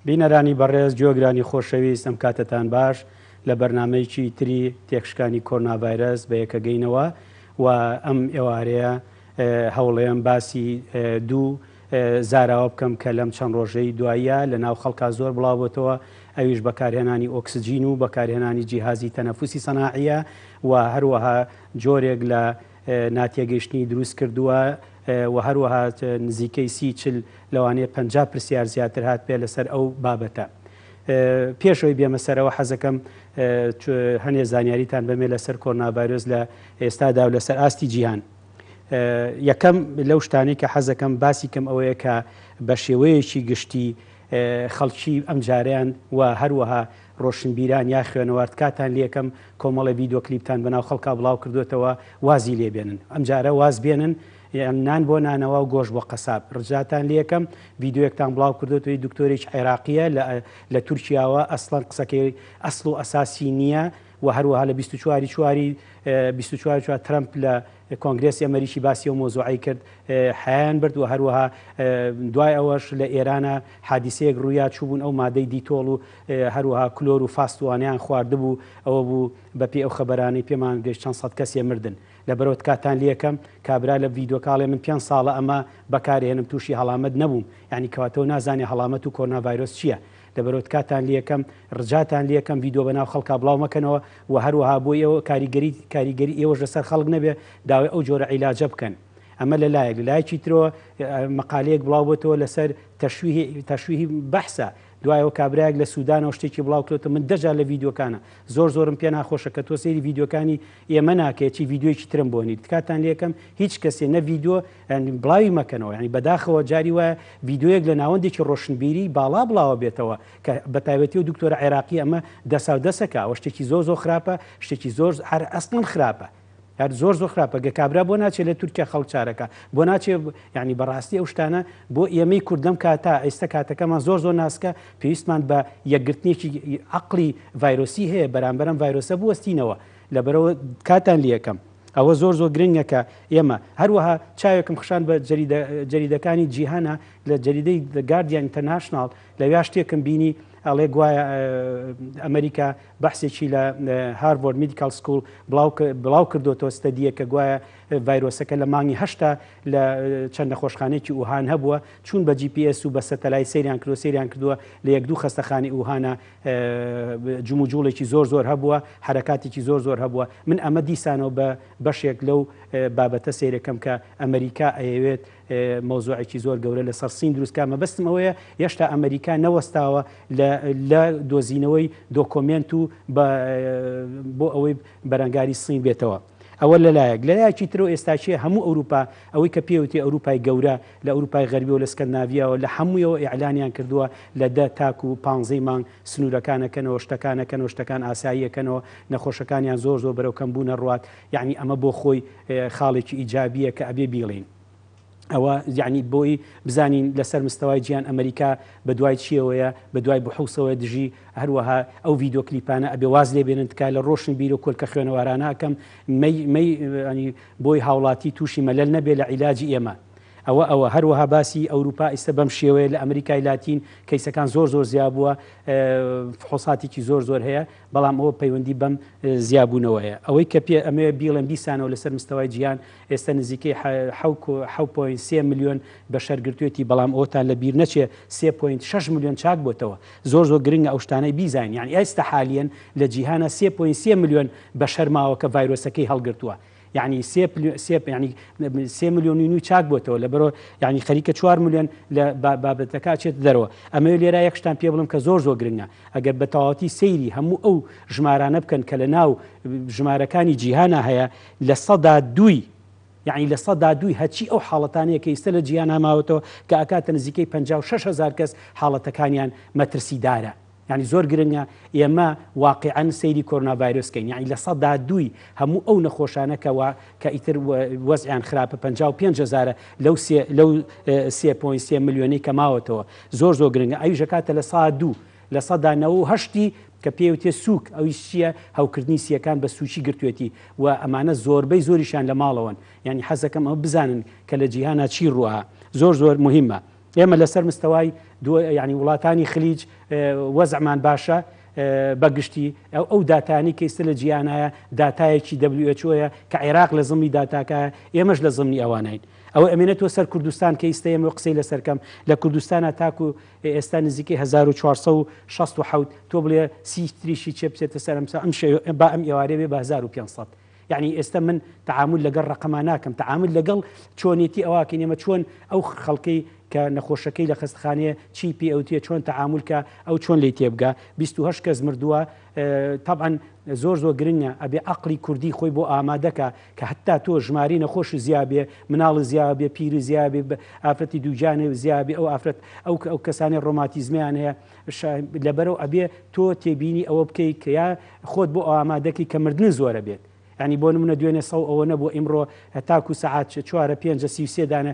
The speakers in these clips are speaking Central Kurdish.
بینەرانی بەڕێز جۆگرانی خۆشەویست ئەم کاتتان باش لە بەرنمەیەکی تری تێکشکانی کۆرۆناڤایرەس بە یەکەگەینەوە و ئەم ئێوارەیە هەوڵەیەم باسی دوو زاراوە بکەم کە لەم چەند ڕۆژەی دواییە لە ناو خەڵکا زۆر بڵاوبێتەوە ئەویش بەکارهێنانی ئۆکسجین و بەکارهێنانی جیهازی تەنەفوسی سەناعیە و هەروەها جۆرێک لە ناتێگەیشتنی دروست کردووە و هەروەها نزیکەی 30 لەوانەیە 50 پرسیار زیاتر هات پێ لەسەر ئەو بابەتە. پێشەوەی بێمە سەرەوە حەزەکەم هەنێ زانیاریتان بەمێ لەسەر کۆرۆناڤایرۆس لە ئێستادا و لەسەر ئاستی جیهان. یەکەم لەو شتانەی کە حەزەکەم باسی کەم ئەوەیە کە بە شێوەیەکی گشتی خەڵکی ئەم جاریان و هەروەها ڕۆشنبیران یا خوێنەوارد کاتان لێکم کۆمەڵە ڤیدیۆ کلیپتان بەناو خەڵکا بڵاو کردوێتەوە وازی لێبێنن ئەم جارە واز بێنن نان بۆ نانەوە و گۆش بۆ قەساب ڕجاتان لێکم ڤیددیوەکتان بڵاو کردوێتەوەی دکتۆرێک عێراقیە لە تورکیاوە ئەسڵەن قسەکەی ئەسڵ و ئەساسی نییە و هەروەها لە 24 ترامپ لە کۆنگرێسی ئەمریکی باسی و مۆزوعی کرد حیان برد و هەروەها دوای ئەوەش لە ئێرانە حادیسەیەک ڕوویا چوبوون ئەو مادەی دیتۆڵ و هەروەها کلۆر و فاستوانیان خواردبوو ئەوە بوو بەپێ ئەو خەبەرانەی پێمان گەشت چەند سەد کەسێ مردن لەبەرەوە کاتان لێکم کابرا لە ڤیددیۆکاڵێ من 5 ساڵە ئەمە بەکارهێنم تووشی هەڵامەت نەبووم یعنی کەواتەوە نازانێ هەڵامەت و کۆرۆناڤایرۆس چییە لەبەرەوە کاتان لێکم ڕجاتان لێکم ڤیددیۆ بەناو خەڵکا بڵاو مەکەنەوە و هەروەها بۆ ئێوە کاریگەری ئێوەش لەسەر خەڵک نەبێ داوای ئەو جۆرە عیلاجە بکەن ئەمە لەلایەک لایەکی ترەوە مەقالەیەک بڵاو بێتەوە لەسەر تەشویهی بەحسە دوایەوە کابراایك لە سوودانەوە شتێکی بڵاو کردێتە من دەجار لە ڤیددیۆکانە زۆرم پێ ناخۆشە کە تۆ سەیری ڤیددیۆکانی ئێمە ناکەیەکی ڤیددیۆکی ترم بۆنیت کاتان لێکم هیچ کەسێ نە ڤیددیۆ بڵاوی مەکەنەوە ینی بەداخەوە جاری وایە ڤیددیۆیەک لە ناوەندێکی ڕۆشنبیری باڵا بڵاوە بێتەوە کە بە تایبەتی و دکتۆرە عێراقی ئەمە دەسا و دەسەکە ئەوە شتێکی زۆر خراپە شتێکی زۆر هەر ئەسڵن خراپە زۆر خراپە گە کابرا بۆ ناچێت لە تورکیا خەڵکچارەکە بۆ ناچێت ینی بەڕاستی ئەو شتانە بۆ ئێمەی کوردەم کاتا ئێستا کاتەکەمان زۆر ناسکە پێویستمان بە یەکگرتنێکی عقلی ڤایرۆسی هەیە بەرامبەرم ڤایرۆسە بوەستینەوە لەبەرەوە کاتان لێکم ئەوە زۆر گرنگە کە ئێمە هەروەها چاوێکم خشان بە جەریدەکانی جیهانە لە جەریدەی گاردیان ئینتەرناشناڵ لەویا شتێکم بینی ئەڵێ گوایە ئەمریکا بەحسێکی لە هارڤۆرد میدیکال سکوڵ بڵاو کردوەوە ستەدیە کە گوایە ڤایرۆسەکە لە مانگی 8 لە چەند نەخۆشخانەیەکی ئوهان هەبووە چون بە GPS و بە سەتەلای سەیریان کردووە لە 1-2 خەستەخانی ئوهانە جموجوڵێکی زۆر هەبووە حرەکاتێکی زۆر هەبووە من ئەمە دیسانەوە بە بەشێک لەو بابەتە سیرەکەم کە ئەمریکا ئەیەوێت مۆزوعێکی زۆر گەورە لە سەرسین دروستکە مەبەستم ئەوەیە هێشتا ئەمریکا نەوەستاوە لە دۆزینەوەی دۆکۆمنت و بۆ ئەوەی بەرەنگاری سین بێتەوە ئەوە لەلایەکی ترۆ ئێستاچیە هەموو ئەوروپا ئەوەی کە پێوتی ئەوروپای گەورە لە ئەوروپای غەربی و لە سکەندناڤیاوە لە هەموویەوە ئیعلانیان کردووە لە 10 تاک و 15 مانگ سنوورەکانەکەنەوە شتەکان ئاساییەکەنەوە نەخۆشەکانیان زۆر بەرەو کەمبوونە ڕوات یعنی ئەمە بۆ خۆی خاڵێکی ئیجابیە کە ئەبێ بیڵین ئەوە یعنی بۆی بزانین لەسەر مستەوای گیان ئەمریکا بە دوای چیەوەیە بە دوای بحوسەوە دژی هەروەها ئەو ڤیددیۆ کلیپانە ئەبێ واز لێ بێنن تکای لە ڕۆشنبیر و کۆلکە خوێنەوارانەکەم بۆی هاوڵاتی تووشی مەلەل نەبێ لە عیلاجی ئێمە ئەوە هەروەها باسی ئەوروپا ئێستا بەم شێوەیە لە ئەمریکای لاتین کەیسەکان زۆر زیاد بووە فحوساتێکی زۆر هەیە بەڵام ئەوە پەیوەندی بەم زیابوونەوەیە ئەوەی کە پێ ئەمێ بیڵێن بیسانەوە لەسەر مستەوای گیان ئێستا نزیکەی 7.3 ملیۆن بەشەرگرتوێتی بەڵام ئەوتان لە بیر نەچێ 3.6 ملیۆن چاک بۆتەوە زۆر گرنگە ئەو شتانەی بیزانین یعنی ئێستا حالیەن لە جیهانە 3.3 ملیۆن بەشەر ماوە کە ڤایرۆسەکەی هەڵگرتووە يعني 3 ملیۆن چاک بۆتەوە لەبەرەوە يعني خەریکە 4 ملیۆن لە بابەتەکە چێت دەرەوە ئەمە لێرە یەکشتان پێ بڵم کە زۆر گرنگە ئەگەر بە تەواوەتی سەیری هەموو ئەو ژمارانە بکەن کە لە ناو ژمارەکانی جیهانە هەیە لە 102 يعني لە 102 هەچی ئەو حاڵەتانەیە کە ئێستا لە جیهان هەماوەتەوە کە ئەکاتە نزیکەی 56,000 کەس حاڵەتەکانیان مەترسیدارە يعني زۆر گرنگە ئێمە واقعاً سەیری کۆرۆناڤایرۆسکەین يعني لە 102 هەموو ئەو نەخۆشانەکەەوە کە ئیتر وەزعیان خراپە 55,000 لەو 3.3 ملیۆنەی کە ماوەتەوە زۆر گرنگە ئەویش کاتە لە 102 لە 198 کە پێوتێ سووک ئەوی چیە هەوکردنی سیەکان بە سوچی گرتوێتی و ئەمانە زۆربەی زۆریشان لە ماڵەوەن یعنی حەزەکەم ئەو بزانن کە لە جیهانە چی ڕووە زۆر مهمە ئێمە لەسەر مستەوای ینی وڵاتانی خلیج وەزعمان باشە بەگشتی ئەو داتانی کە ئێستا لە جیانایە داتایەکی WHO کە عێراق لە زمانی داتاکە ئێمەش لە زمانی ئەوانین ئەوە ئەمێنێتەوە سەر کوردستان کە ئێستا ئێمە قسەی لەسەرکەم لە کوردستانە تاکو ئێستا نزیکەی 1467 تۆ بڵێ سیتریشی چێ بچێتە سەر با ئەم ئێوارێ بێ بە 1500 یعنی ئێستا من تعامل لەگەڵ ڕقەمان ناکەم تعامل لەگەڵ چۆنیەتی ئەوواکەین ئێمە چۆن ئەو خەڵکەی کە نەخۆشەکەی لە خستخانەیە چی پێوتە چۆن تعاملکە ئەو چۆن لی تێبگا 28 کەس مردووە طبعا زۆر گرنگە ئەبێ عقلی کوردی خۆی بۆ ئامادەکە کە حتا تۆ ژماری نەخۆش زیابێ مناڵ زیابێ پیری زیابێ ئافرەتی دووجانێ زیابێ ئەو ئافرەت ئەو کەسانی ڕۆماتیزمیان هەیە لەبەرەوە ئەبێ تۆ تێبینی ئەوە بکەیت کە یا خۆت بۆ ئامادەکی کە مردن زۆرە بێت ینی بۆ نمونە دوێنێ سەو ئەوە نەبوو ئیمڕۆ هەتاکو سەعات 4-5 دانە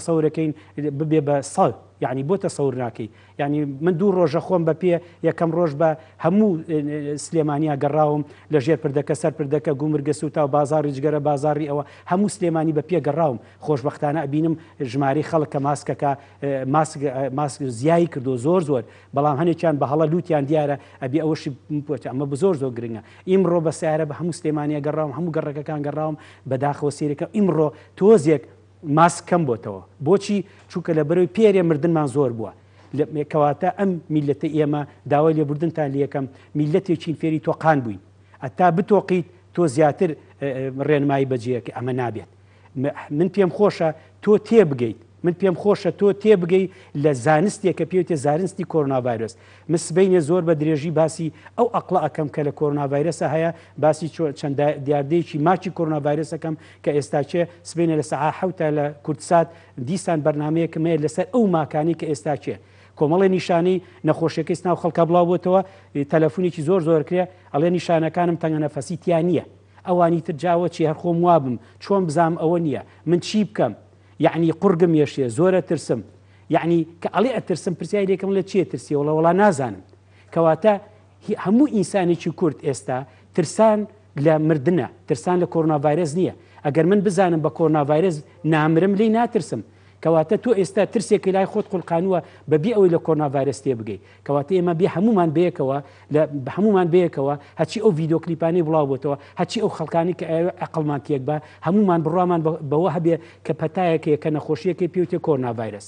سەورەکەین ببێ بە 100 یعنی بۆ تەسەور ناکەی ینی من دوو ڕۆژە خۆم بە پێ یەکەم ڕۆژ بە هەموو سلێمانیا گەڕاوم لە ژێر پردەکە سەر پردەکە گومرگە سوتا و بازاری جگەرە بازاری ئەوە هەموو سلێمانی بە پێ گەڕاوم خۆشبەختانە ئەبینم ژماری خەڵک کە ماسکەکە ماسک زیایی کردو زۆر بەڵام هەنێکیان بە هەڵە لووتیان دیارە ئەبی ئەوەشی ئەمە بە زۆر گرنگە ئیمڕۆ بە سیارە بە هەموو سلێمانیا گەڕاوم هەموو گەڕەکەکان گەڕاوم بەداخەوە سێرەکە ئیمڕۆ تۆزێک ماسک کەم بۆتەوە بۆچی چووکە لە بەرەوەی پێرێ مردنمان زۆر بووە کەواتە ئەم میلەتە ئێمە داوای لێبوردنتان لەکەم میلەتێکین فێری تۆقان بووین ئەتا بتۆقیت تۆ زیاتر ڕێنمایی بەجێیەکە ئەمە نابێت من پێم خۆشە تۆ تێبگەیت من پێم خۆشە تۆ تێبگەی لە زانستێکە پێوتێ زانستی کۆرۆناڤایرۆس مسبینێ زۆر بە درێژی باسی ئەو ئەقڵە ئەەکەم کە لە کۆرۆناڤایرۆسە هەیە باسی چەند دیاردەیەکی ماچی کۆرۆناڤایرۆسەکەم کە ئێستاچێ سبینە لە سەعات 7 لە کوردستان دیسان بەرنمەیەکم هەیە لەسەر ئەو ماکانی کە ئێستاچێ کۆمەڵی نیشانەی نەخۆشیەکەی ناو خەڵکە بڵاو بۆتەوە تەلەفۆنێکی زۆر کرێ ئەڵێ نیشانەکانم تەنگە نەفەسی تیان نییە ئەوانی تر جاوە چی هەر خۆم وابم چۆن بزام ئەوە نییە من چی بکەم یعنی قورگم یێشێ زۆرە ترسم یعنی کە ئەڵێ ئەترسم پرسیای لێکم لە چیە ترسی وڵا نازانم کەواتە هەموو ئینسانێکی کورد ئێستا ترسان لە مردنە ترسان لە کۆرۆناڤایرۆس نییە ئەگەر من بزانم بە کۆرۆناڤایرۆس نامرم لی ناترسم کەواتە تۆ ئێستا ترسێکی لای خۆت قوڵقانووە بەبێ ئەوەی لە کۆرۆناڤایرۆس تێ بگەی کەواتە ئێمە بێ هەمومان بەیەکەوە هەچی ئەو ڤیدۆ کلیپانەی بڵاو بۆتەوە هەچی ئەو خەڵکانی کە عەقڵمان تێک بە هەمومان بڕوامان بەوە هەبێ کە پەتایەکەیە کە نەخۆشیەکەی پێوتێ کۆرۆناڤایرۆس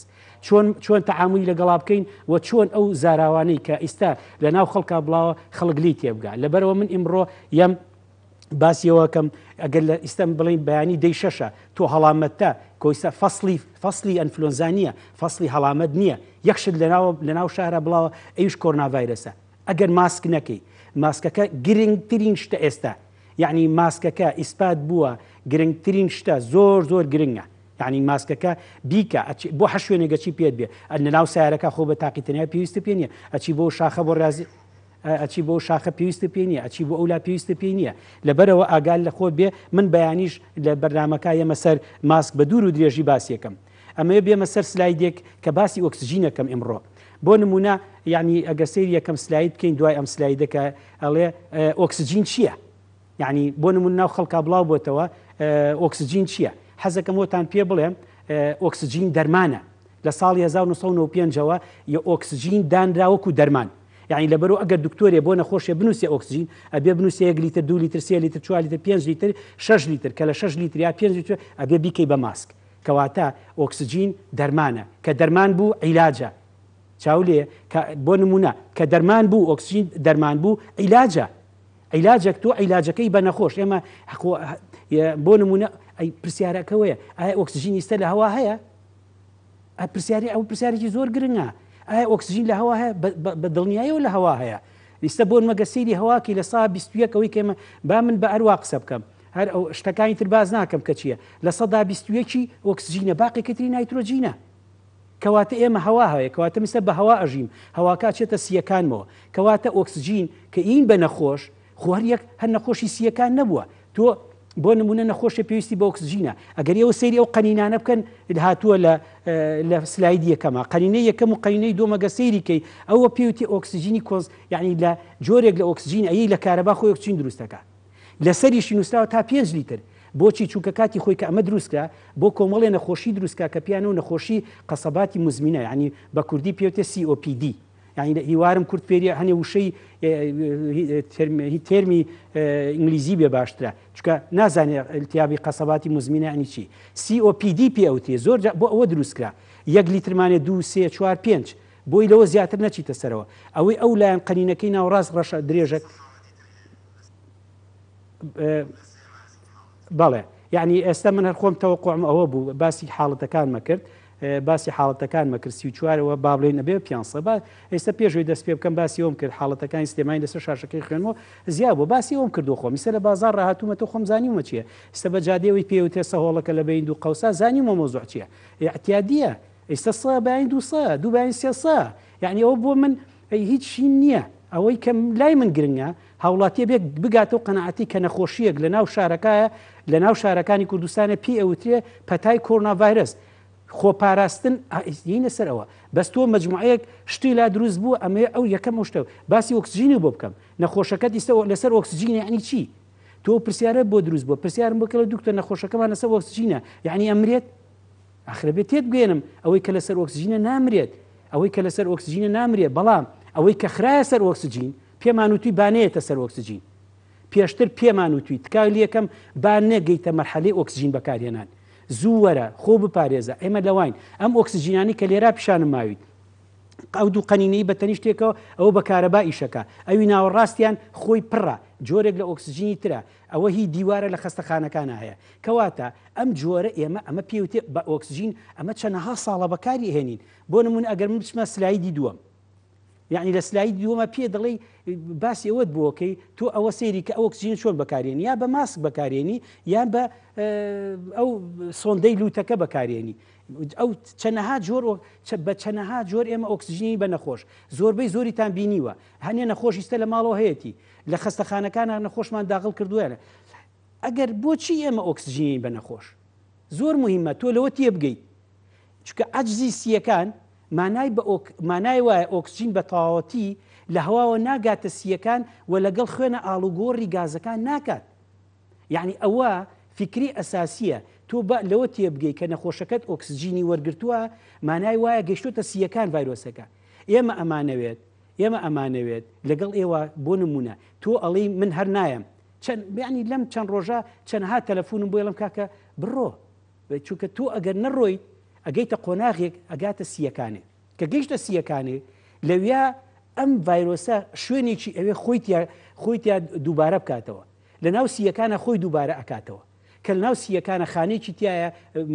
چۆن تەعاملی لەگەڵا بکەین و چۆن ئەو زاراوانەی کە ئێستا لە ناو خەڵکا بڵاوە خەڵگلی تێبگا لەبەرەوە من ئیمڕۆ یەم باسیەوەکەم ئەگەر لە ئیستەم بڵین بەیانی دەی شەشە تۆ هەڵامەتە کۆیسە فەصلی ئەنفلۆنزا نییە فەصلی هەڵامەت نییە یەکشت لە ناو شارە بڵاوە ئەویش کۆرۆناڤایرۆسە ئەگەر ماسک نەکەی ماسکەکە گرنگترین شتە ئێستا یعنی ماسکەکە ئیسپات بووە گرنگترین شتە زۆر گرنگە یعنی ماسکەکە بیکە بۆ هەر شوێنێگەچی پێت بێ لە ناو سیارەکە خۆ بە تاقیتنیا پێویستە پێ نییە ئەچی بۆ شاخە بۆ ڕازی ئەچی بۆ شاخە پێویستە پێ نییە ئەچی بۆ ئەولا پێویستە پێ نییە لەبەرەوە ئاگال لە خۆت بێ من بەیانیش لە بەرنمەکە ئێمە سەر ماسک بە دوور و درێژی باسیەکەم ئەمە بێمە سەر سلایدێک کە باسی ئۆکسجینەکەم ئیمڕۆ بۆ نمونە یعنی ئەگەر سەیری یەکەم سلاید بکەین دوای ئەم سلایدەکە ئەڵێ ئۆکسجین چییە یعنی بۆ نمونە ناو خەڵکا بڵاو بۆتەوە ئۆکسجین چییە حەزەکەم وتان پێ بڵێم ئۆکسجین دەرمانە لە ساڵی 1995ەوە یە ئۆکسجین دانراوەکو دەرمان یعنی لەبەرەوە ئەگەر دکتۆرێ بۆ نەخۆشیە بنووسێ ئۆکسجین ئەبێ بنووسێ 1 لیتر 2 لیتر 3 لیتر 4 لیتر 5 لیتر 6 لیتر کە لە 6 لیتر یا 5 لیتر ئەبێ بیکەی بە ماسک کەواتە ئۆکسجین دەرمانە کە دەرمان بوو عیلاجە چاولێ بۆ نمونە کە دەرمان بوو ئۆکسجین دەرمان بوو عیلاجێک تۆ عیلاجەکەی بە نەخۆش ئێمە بۆ نمونە پرسیارەکەوەیە ئایا ئۆکسجین ئێستا لە هەوا هەیە ئەو پرسیارێکی زۆر گرنگە ئایا ئۆکسجین لە هەوا هەیە بە دڵنیاییەوە لە هەوا هەیە ئێستا بۆ مەگە سەیری هەواکی لە سا 21ەوەی کەمە با من بە ئەروا قسە بکەم هەر ئەو شتەکانی تر باز ناکەم کە چییە لە سەدا 21 ئۆکسجینە باقیکەتری نایترۆجینە کەواتە ئێمە هەوا هەیە کەواتە مثل بە هەوا ئەژیم هەواکە چێتە سیەکانمەوە کەواتە ئۆکسجین کە ئین بە نەخۆش خوارەک هەر نەخۆشی سیەکان نەبووە تۆ بۆ نمونە نەخۆشە پێویستی بە ئۆکسجینە ئەگەر ئێوە سەیری ئەو قەنینانە بکەن هاتووە لە سلایدی یەکەمە قەنینەی یەکەم و قەنینەی دووەمەگە سەیریکەی ئەوە پێوتی ئۆکسجینی کۆز یعنی لە جۆرێک لە ئۆکسجین ئەی لە کارەبا خۆی ئۆکسجین دروستەکە لە سەریشی نووسراوە تا 5 لیتر بۆچی چونکە کاتی خۆی کە ئەمە دروستکرا بۆ کۆمەڵێ نەخۆشی دروستکا کە پیانە و نەخۆشی قەسەباتی مزمینە، ینی بە کوردی پێوتێ COPD، یعنی هیوارم کورد فێری هەنێ وشەی تێرمی ئینگلیزی بێ باشترە چکە نازانێت التیابی قەسەباتی مزمینە ینی چی. COPD پێوتێ زۆر بۆ ئەوە دروستکرا 1 لیترمانێ 2 3 4 5 بۆی لەوە زیاتر نەچیتە سەرەوە. ئەوەی ئەو لایەن قەنینەکەی ناوڕاست ڕەشە درێژە بەڵێ، یعنی ئێستا من هەر خۆم تەوەقوعم ئەوە بوو باسی حاڵەتەکانمە کرد، باسی حاڵەتەکانمە کرد 34ەوە با بڵێن ئەبێ پیانسە با ئێستا پێشوی دەست پێ بکەم باسی ئەوم کرد حاڵەتەکانی سلێمانی لەسەر شاشەکەی خوێنەوە زیاد بۆ باسی ئەوم کردو خۆم میسە لە بازار ڕاهاتوومە تۆ خۆم زانیومە چییە ئێستا بە جادێەوەی پێوتێ سەهۆڵەکە لە بین دوو قەوسا زانیومە مۆزوع چییە اعتیادیە ئێستا سە باین دو سە دوو باین سێ سە یعنی ئەوە بۆ من هیچ شین نییە ئەوەی کە لای من گرنگە هاوڵاتیە بێک بگاتەوە قەنەعەتی کە نەخۆشیەک لە ناو شارەکایە لە ناو شارەکانی کوردستانە پێی ئەوترێ پەتای کۆڕنا ڤایرس خۆپاراستن ئینە سەرەوە بەس تۆ مجموعەیەک شتی لا دروست بوو ئەمێ ئەو یەکەم شتە باسی ئۆکسجینی بۆ بکەم نەخۆشەکەت ئیستا لەسەر ئۆکسجینە یعنی چی تۆ پرسیارە بۆ دروست بووە پرسیارم بکە لە دوکتۆر نەخۆشەکەمان لەسەر ئۆکسجینە یعنی ئەمرێت ئاخرە بێت تێت بگێنم ئەوەی کە لەسەر ئۆکسجینە نامرێت ئەوەی کە لەسەر ئۆکسجینە نامرێت بەڵام ئەوەی کە خراە سەر ئۆکسجین پێمان وتوی بانەیەتە سەر ئۆکسجین پێشتر پێمان وتوی تکای یەکەم با نەگەیتە مەرحەلەی ئۆکسجین بەکارهێنان زوو وەرە خۆ بپارێزە ئێمە لەوین ئەم ئۆکسجینانی کە لێرا پیشانم ماویت ئەو دوو قەنینەی بە تەنیشتێکەوە ئەوە بە کارەبا ئیشەکە ئەوی ناوەڕاستیان خۆی پڕە جۆرێک لە ئۆکسجینی ترە ئەوە هی دیوارە لە خەستەخانەکان هەیە کەواتە ئەم جۆرە ئێمە ئەمە پێوتێ بە ئۆکسجین ئەمە چەندەها ساڵە بەکاری هێنین بۆ نمونە ئەگەر من بچمە سلایدی دووەم یعنی لە سلای دووەمە پێ دەڵێ باسی ئەوەت بۆکەی تۆ ئەوە سێری کە ئەو ئۆکسجین چۆن بەکارێنی یا بە ماسک بەکارێنی یان بە ئەو سۆندەی لوتەکە بەکارێنی ئەو چەنەها جۆر بە چەنەها جۆر ئێمە ئۆکسجینی بە نەخۆش زۆربەی زۆریتان بینیوە هەنێ نەخۆشیستە لە ماڵەوە هەیەی لە خەستەخانەکان نەخۆشمان داخل کردووە ئەگەر بۆچی ئێمە ئۆکسجینی بە نەخۆش زۆر مهمە تۆ لەوە تێ بگەیت چکە عەجزی سیەکان مانای وایە ئۆکسجین بە تەواوەتی لە هەواوە ناگاتە سیەکان و لەگەڵ خوێنە ئاڵوگۆڕی گازەکان ناکات یعنی ئەوە فکری ئەساسیە تۆ لەوە تێبگەی کە نەخۆشەکەت ئۆکسجینی وەرگرتووە مانای وایە گەشتۆتە سیەکان ڤایرۆسەکە ئێمە ئەمانەوێت لەگەڵ ئێوە بۆ نمونە تۆ ئەڵێ من هەر نایم ینی لەم چەند ڕۆژە چەندها تەلەفۆنم بۆ لەم کاکە بڕۆ چونکە تۆ ئەگەر نەڕۆیت ئەگەیتە قۆناغێک ئەگاتە سیەکانێ کە گەیشتە سیەکانێ لەویا ئەم ڤایرۆسە شوێنێکی ئەوێ خۆیتیا دووبارە بکاتەوە لە ناو سیەکانە خۆی دووبارە ئەکاتەوە کە لە ناو سیەکانە خانێکی تایە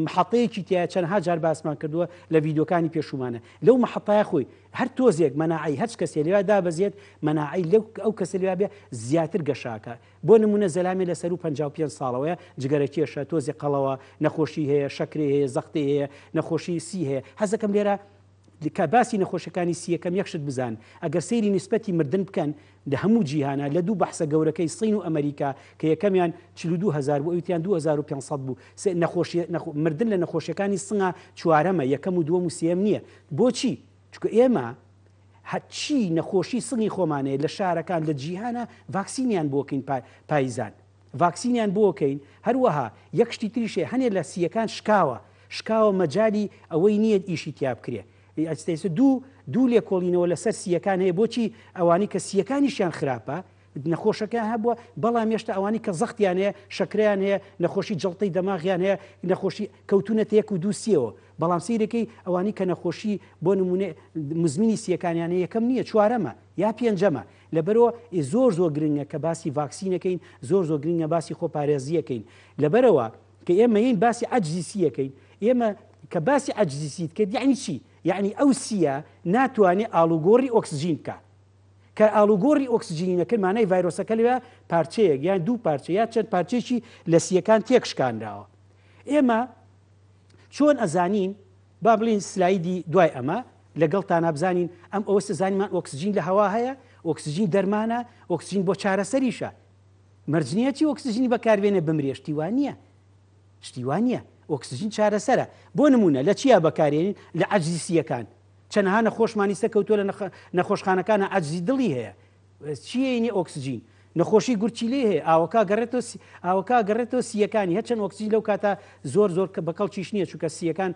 محەڵەیەکی تایە چەندها جار باسمان کردووە لە ڤیدۆکانی پێشومانە لەو محەڵەیە خۆی هەر تۆزێک مەناعی هەچ کەسێ لێوا دابەزێت مەناعی لەو ئەو کەسە لێوا بێ زیاتر گەشاکە بۆ نمونە زەلامێ لەسەر و 55 ساڵەوەیە جگەرە کێشە تۆزی قەڵەوە نەخۆشی هەیە شەکرێ هەیە زەختی هەیە نەخۆشی سی هەیە حەزەکەم لێرە کە باسی نەخۆشەکانی سیەکەم یەکشت بزان ئەگەر سەیری نسبەتی مردن بکەن لە هەموو جیهانە لە دوو بەحسە گەورەکەی سین و ئەمریکا کە یەکەمیان 42,000 بوو ئەویان 2500 بوو مردن لە نەخۆشیەکانی سنگا چوارەمە یەکەم و دووەم و سێم نییە بۆچی چکە ئێمە هەچی نەخۆشی سنگی خۆمانەیە لە شارەکان لە جیهانە ڤاکسینیان بۆکەین پاییزان ڤاکسینیان بۆکەین هەروەها یەک شتی تریشێ هەنێ لە سیەکان شکاوە مەجای ئەوەی نییە ئیشی تیا بکرێ دوو لێکۆڵینەوە لەسەر سیەکان هەیە بۆچی ئەوانی کە سیەکانیشیان خراپە نەخۆشەکان هەبووە بەڵام هێشتا ئەوانی کە زەختیان هەیە شەکریان هەیە نەخۆشی جەڵتەی دەماغیان هەیە نەخۆشی کەوتونەتە یەک و دوو سیەوە بەڵام سیرەکەی ئەوانی کە نەخۆشی بۆ نمونێ مزمینی سیەکانیانە یەکەم نییە چوارەمە یا پێنجەمە لەبەرەوە زۆر گرنگە کە باسی ڤاکسینەکەین زۆر گرنگە باسی خۆپارێزیەکەین لەبەرەوە کە ئێمە این باسی عەجزی سیەکەین ئێمە کە باسی عەجزی سیت کرد یعنی چی یعنی ئەو سیە ناتوانێت ئاڵوگۆڕی ئۆکسجین بکە کە ئاڵوگۆڕی ئۆکسجینی نەکرد مانای ڤایرۆسەکە لەوێ پارچەیەک یان دوو پارچە یا چەند پارچێکی لە سیەکان تێکشکاندراوە ئێمە چۆن ئەزانین با بڵین سلایدی دوای ئەمە لەگەڵتان بزانین ئەم ئەوە سزانیمان ئۆکسجین لە هەوا هەیە ئۆکسجین دەرمانە ئۆکسجین بۆ چارەسەریشە مەرجنیەتی ئۆکسجینی بەکاربێنێ بمرێ شتیوان نییە ئۆکسجین چارەسەرە بۆ نمونە لە چیا بەکارێنین لە عەجزی سیەکان چەندها نەخۆشمانی سەکەوتۆ لە نەخۆشخانەکانە عەجزی دڵی هەیە چیەینی ئۆکسجین نەخۆشی گورچی لێ هەیە ئاوەکە گەڕێتەوە سیەکانی هەچەند ئۆکسیجین لەو کاتە زۆر بەکەڵکیش نییە چونکە سیەکان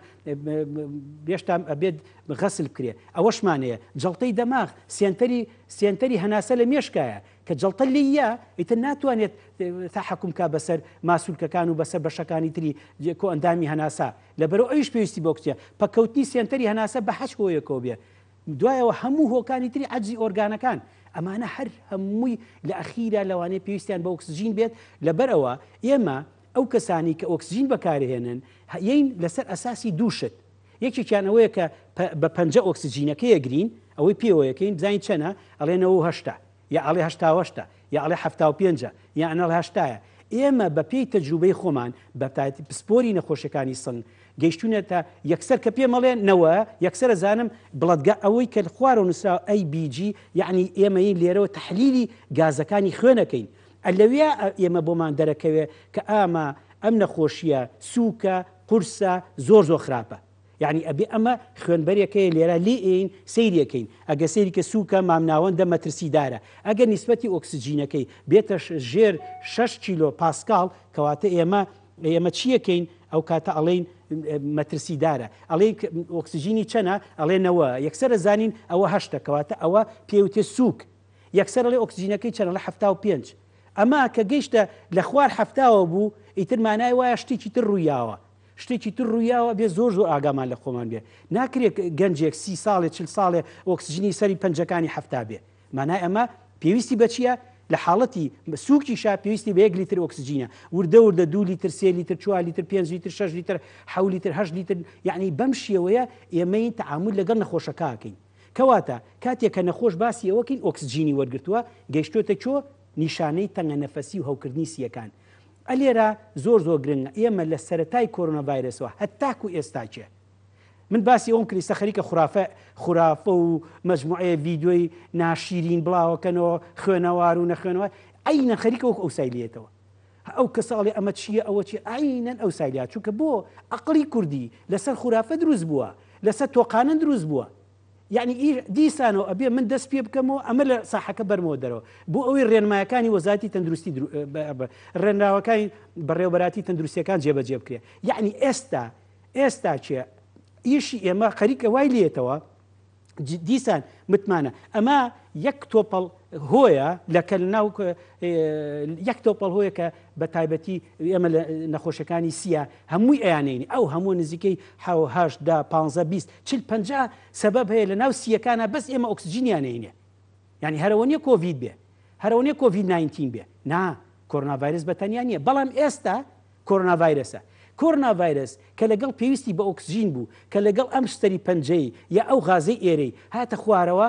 بێشتا ئەبێت غەسل بکرێ ئەوەشمانەیە جەڵتەی دەماغ سێنتەری هەناسە لە مێشکایە کە جەڵتە لێیە ئیتر ناتوانێت تا حکومکە بەسەر ماسوولکەکان و بەسەر بەشەکانی تری کۆ ئەندامی هەناسا لەبەرەوە ئەویش پێویستی بۆ کچێ پەکەوتنی سێنتەری هەناسە بە حەش هۆیەکەوە بێ دوایەوە هەموو هۆکانی تری عەجزی ئۆرگانەکان ئەمانە هەر هەمووی لە ئەخیرا لەوانەیە پێویستیان بە ئۆکسجین بێت لەبەرەوە ئێمە ئەو کەسانی کە ئۆکسجین بەکارهێنن یین لەسەر ئەساسی دووشت یەکێکیان ئەوەیە کە بە پەنجە ئۆکسجینەکەی یەگرین ئەوەی پێوەیەکەین بزانین چەنە ئەڵێنەوە هەشتا یا ئەڵێ هەشتا یا ئەڵێ هەفتا و پێنجە یا ئەنەڵ هەشتایە ئێمە بە پێی تەجروبەی خۆمان بە پسپۆری نەخۆشەکانی سڵ گەیشتونێتە یەکسەر کە پێمەڵێن نەوە یەکسەر زانم بڵەتگا ئەوەی کە خوارەوە نووسرا ABG یعنی ئێمەین لێرەوە تەحلیلی گازەکانی خوێنەکەین ئەلەوێ ئێمە بۆمان دەرەکەوێ کە ئەم نەخۆشیە سووکە قورسە زۆر خراپە یعنی ئەبێ ئەمە خوێنبەرێکەیە لێرە لێئین سیرەکەین ئەگە سەیری کە سووکە مامناوەندە مەترسیدارە ئەگەر نیسبەتی ئۆکسجینەکەی بێتە ژێر 6 کیلۆ پاسکال کەواتە ئێمە چیەکەین ئەو کاتە ئەڵێن مەترسیدارە ئەڵێ ئۆکسجینی چەنە ئەڵێنەوە یەکسەر زانین ئەوە هەشتە کەواتە ئەوە پێوتێ سووک یەکسەر لێ ئۆکسجینەکەی چەنە لە 75 ئەمە کە گەیشتە لە خوار هەفتاوە بوو ئیتر مانای وایە شتێکی تر ڕوویاوە شتێکی تر ڕوویاوە بێ زۆر ئاگامان لە خۆمان بێ ناکرێت گەنجێک 30 ساڵێ 40 ساڵێ ئۆکسجینی سەری پەنجەکانی هەفتا بێ مانای ئەمە پێویستی بەچیە لە حاڵەتی سووکی شا پێویستی بە 1 لیتر ئۆکسجینە وردە 2 لیتر 3 لیتر 4 لیتر 5 لیتر 6 لیتر 7 لیتر 8 لیتر یعنی بەم شێوەیە ئێمەین تەعامل لەگەڵ نەخۆشەکەکەین کەواتە کاتێک کە نەخۆش باسی ئەوەکەین ئۆکسجینی وەرگرتووە گەیشتۆتە چۆ نیشانەی تەنگە نەفەسی و هەوکردنی سیەکان ئەلێرە زۆر گرنگە ئێمە لە سەرەتای کۆرۆنا ڤایرەسەوە هەتاکو ئێستاچێ من باسی ئەوم کردی خەریکە خوراافە و مەجموعەیە ڤیدیۆی ناشیرین بڵاوەکەنەوە خوێنەوار و نەخوێنەوە ئەینە خەریکەوە ئەو سایلێتەوە ئەو کە ساڵی ئەمە چییە ئەوە چی ئاینەن ئەو سایلات چونکە بۆ عەقڵی کوردی لەسەر خوراافە دروست بووە لەسەر تۆقانە دروست بووە یعنی دیسانەوە ئەبێ من دەست پێ بکەمەوە ئەمە لە ساحەکە بەرمەوە دەرەوە بۆ ئەوەی ڕێنمایەکانی وەزارەتی تەندروستی ڕێنراوەکانی بەڕێوەبەراتی تەندروستیەکان جێبەجێ بکرێ یعنی ئێستا چێ ئیشی ئێمە خەریکە وای لێتەوە دیسان متمانە ئەمە یەک تۆپەڵ هۆیە لەکە ناو یەک تۆپەڵ هۆیە کە بە تایبەتی ئێمە لە نەخۆشەکانی سیە هەمووی ئەیانێنی ئەو هەموو نزیکەی 50 سەبەب هەیە لە ناو سیەکانە بەس ئێمە ئۆکسجینیانێنێ یعنی هەرەوە نیە کۆڤید بێ هەرەوە نیە کۆڤید 19 بێ نا کۆرۆنا ڤایرس بەتەنیا نییە بەڵام ئێستا کۆرۆنا ڤایرسە کۆرۆنا ڤایرس کە لەگەڵ پێویستی بە ئۆکسجین بوو کە لەگەڵ ئەم شتەری پەنجەی یا ئەو غازەی ئێرەی هاتە خوارەوە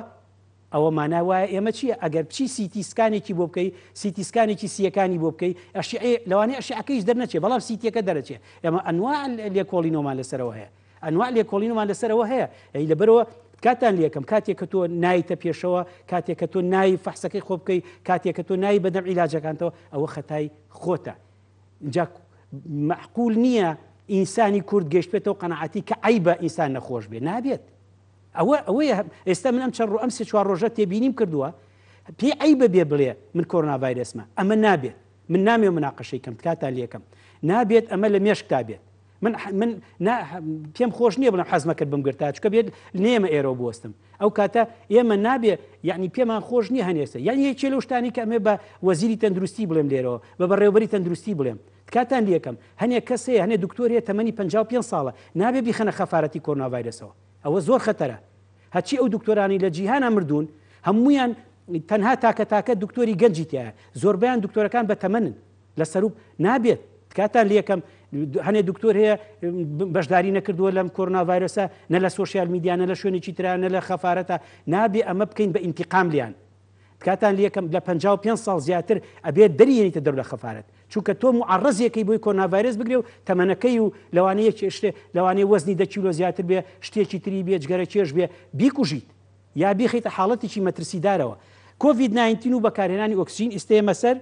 ئەوە مانای وایە ئێمە چییە ئەگەر بچی سیتیسکانێکی بۆ بکەی سیتیسکانێکی سیەکانی بۆ بکەی لەوانەیە ئەشعەکەیش دەرنەچێ بەڵام سیتیەکە دەرەچێ ئێمە ئەنواع لێکۆڵینەوەمان لەسەرەوە هەیە ئەنواع لێکۆڵینەوەمان لەسەرەوە هەیە لەبەرەوە کاتان لێکم کاتێک کە تۆ نایتە پێشەوە کاتێک کە تۆ ناوی فەحسەکەی خۆ بکەی کاتێک کە تۆ ناوی بەدەم عیلاجەکانتەوە ئەوە خەتای خۆتە اینجا معقول نییە ئینسانی کورد گەشتێتەوە قەنەعەتی کە عیبە ئینسان نەخۆش بێ نابێت ئەوەیە ئێستا من ئەم چەند ئەم سێ چوار ڕۆژە تێبینیم کردووە پێی عیبە بێ بڵێ من کۆرۆنا ڤایرسمە ئەمە نابێت من نامێ مناقەشەی کەم کاتان لێکم نابێت ئەمە لە مێشکتا بێت من پێم خۆش نییە بڵم حەزمە کرد بمگرتا چکە بێت نێمە ئێرە بوەستم ئەو کاتە ئێمە نابێ یعنی پێمان خۆش نییە هەنێسە یعنی یەکێ لەو شتانی کە ئەمێ بە وەزیری تەندروستی بڵێم لێرەوە بە بەڕێوەبەری تەندروستی بڵێم کاتان لێکم هەنێک کەسەیە هەنێ دکتۆریە تەمەنی 55 ساڵە نابێ بیخەنە خەفارەتی کۆرۆنا ڤایرسەوە ئەوە زۆر خەتەرە هەچی ئەو دکتۆرانی لە جیهانە مردوون هەمویان تەنها تاکە دکتۆری گەنجی تایە زۆربیان دکتۆرەکان بە تەمەنن لە سەروب نابێت کاتان لێکم هەنێ دکتۆر هەیە بەشداری نەکردووە لەم کۆرۆنا ڤایرسە نە لە سۆشیال میدیانە لە شوێنێکی ترانە لە خەفارەتە نابێ ئەمە بکەین بە ئینتیقام لیان کاتان لێکم لە 55 ساڵ زیاتر ئەبێت دەریێنیتە دەر لە خەفارەت چونکە تۆ معڕەزیەکەی بۆی کۆرۆنا ڤایرس بگرێ و تەمەنەکەی و لەوانەیە وەزنی 10 کیلۆ زیاتر بێ شتێکی تری بێ جگەرە چێش بێ بیکوژیت یا بیخیتە حاڵەتێکی مەترسیدارەوە کۆڤید 19 و بەکارهێنانی ئۆکسجین ئێستێمە سەر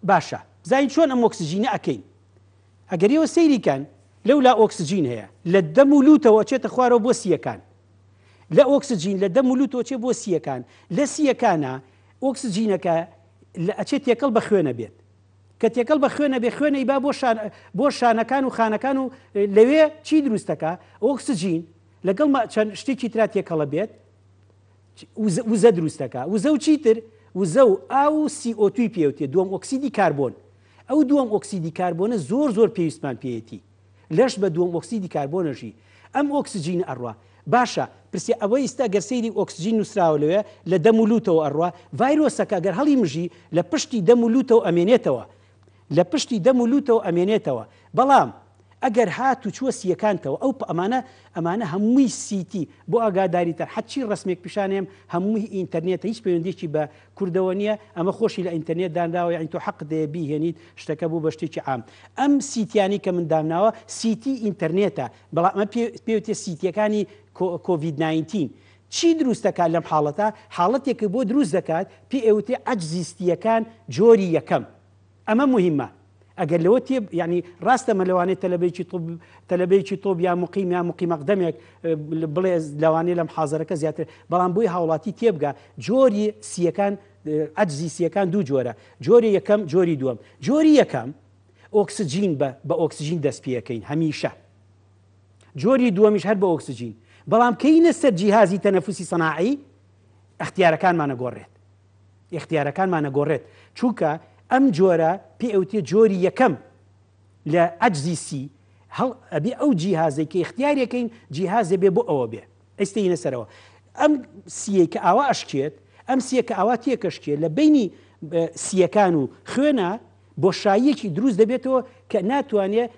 باشە زین چۆن ئەم ئۆکسجینە ئەکەین ئەگەریەوە سەیریکەن لەولا ئۆکسجین هەیە لە دەم و لوتەوە چێتە خوارەوە بۆ سیەکان لە ئۆکسجین لە دەم و لوتۆچێ بۆ سیەکان لە سیەکانە ئۆکسجینەکە ئەچێت تێکەڵ بە خوێنە بێت کە تێکەڵ بە خوێنە بێ خوێنەی با بۆ شانەکان و خانەکان و لەوێ چی دروستەکە ئۆکسجین لەگەڵ چەند شتێکی ترا تێکەڵە بێت وزە دروستەکە وزە و چیتر وزە و ئاو CO2 پێوتێ دووەم ئۆکسیدی کاربۆن ئەو دووەم ئۆکسیدی کاربۆنە زۆر پێویستمان پێیەتی لەش بە دووەم ئۆکسیدی کاربۆنەژی ئەم ئۆکسجین ئەڕوا باشە پرسیە ئەوەی ئستا گەر سەیری ئۆکسجین نووسراوە لەوێ لە دەم و لوتەوە ئەڕوا ڤایرۆسەکە گەر هەڵی مژی لە پشتی دەم و لوتەوە ئەمێنێتەوە لە پشتی دەم و لوتەوە ئەمێنێتەوە بەڵام ئەگەر هات و چوە سیەکانتەوە ئەو ئەمانە هەمووی سیتی بۆ ئاگاداریتە حەچی ڕسمێک پیشانێم هەمووی ئینتەرنێتە هیچ پەیوەندێکی بە کوردەوە نییە ئەمە خۆشی لە ئینتەرنێت دانراوە یعنی تۆ حەق دەیە بیهێنیت شتەکە بوو بە شتێکی عام ئەم سیتیانی کە من دامناوە سیتی ئینتەرنێتە بەڵام ئەمە پێوتێ سیتیەکانی کۆڤید-19 چی دروستەکات لەم حاڵەتێکە بۆ دروست دەکات پێ ئەوتێ ئەجزیستیەکان جۆری یەکەم ئەمە مهمە ئەگەر لەوە تێ ینی ڕاستەمە لەوانێت تەلەبەیەکی تۆب یا مقیمە قدەمێک بڵێ لەوانەیە لەم حازەرەکە زیاتر بەڵام بۆی هاوڵاتی تێبگا جۆری سیەکان ئەجزی سیەکان دوو جۆرە جۆری یەکەم جۆری دووەم جۆری یەکەم ئۆکسجین بە ئۆکسجین دەست پێەکەین هەمیشە جۆری دووەمیش هەر بە ئۆکسجین بەڵام کەینە سەر جیهازی تەنەفوسی سەناعی ئیختیارەکانمانە گۆڕێت چونکە ئەم جۆرە پێ ئەوتێ جۆری یەکەم لە ئەجزی سی هەڵ ئەبێ ئەو جیهازەی کە اختیارەکەین جیهازە بێ بۆ ئەوە بێ ئەستەینە سەرەوە ئەم سیە کە ئاوا ئەشکێت ئەم سیە کە ئاوا تێکەشکێت لە بینی سیەکان و خوێنە بۆشاییەکی دروست دەبێتەوە کە ناتوانێت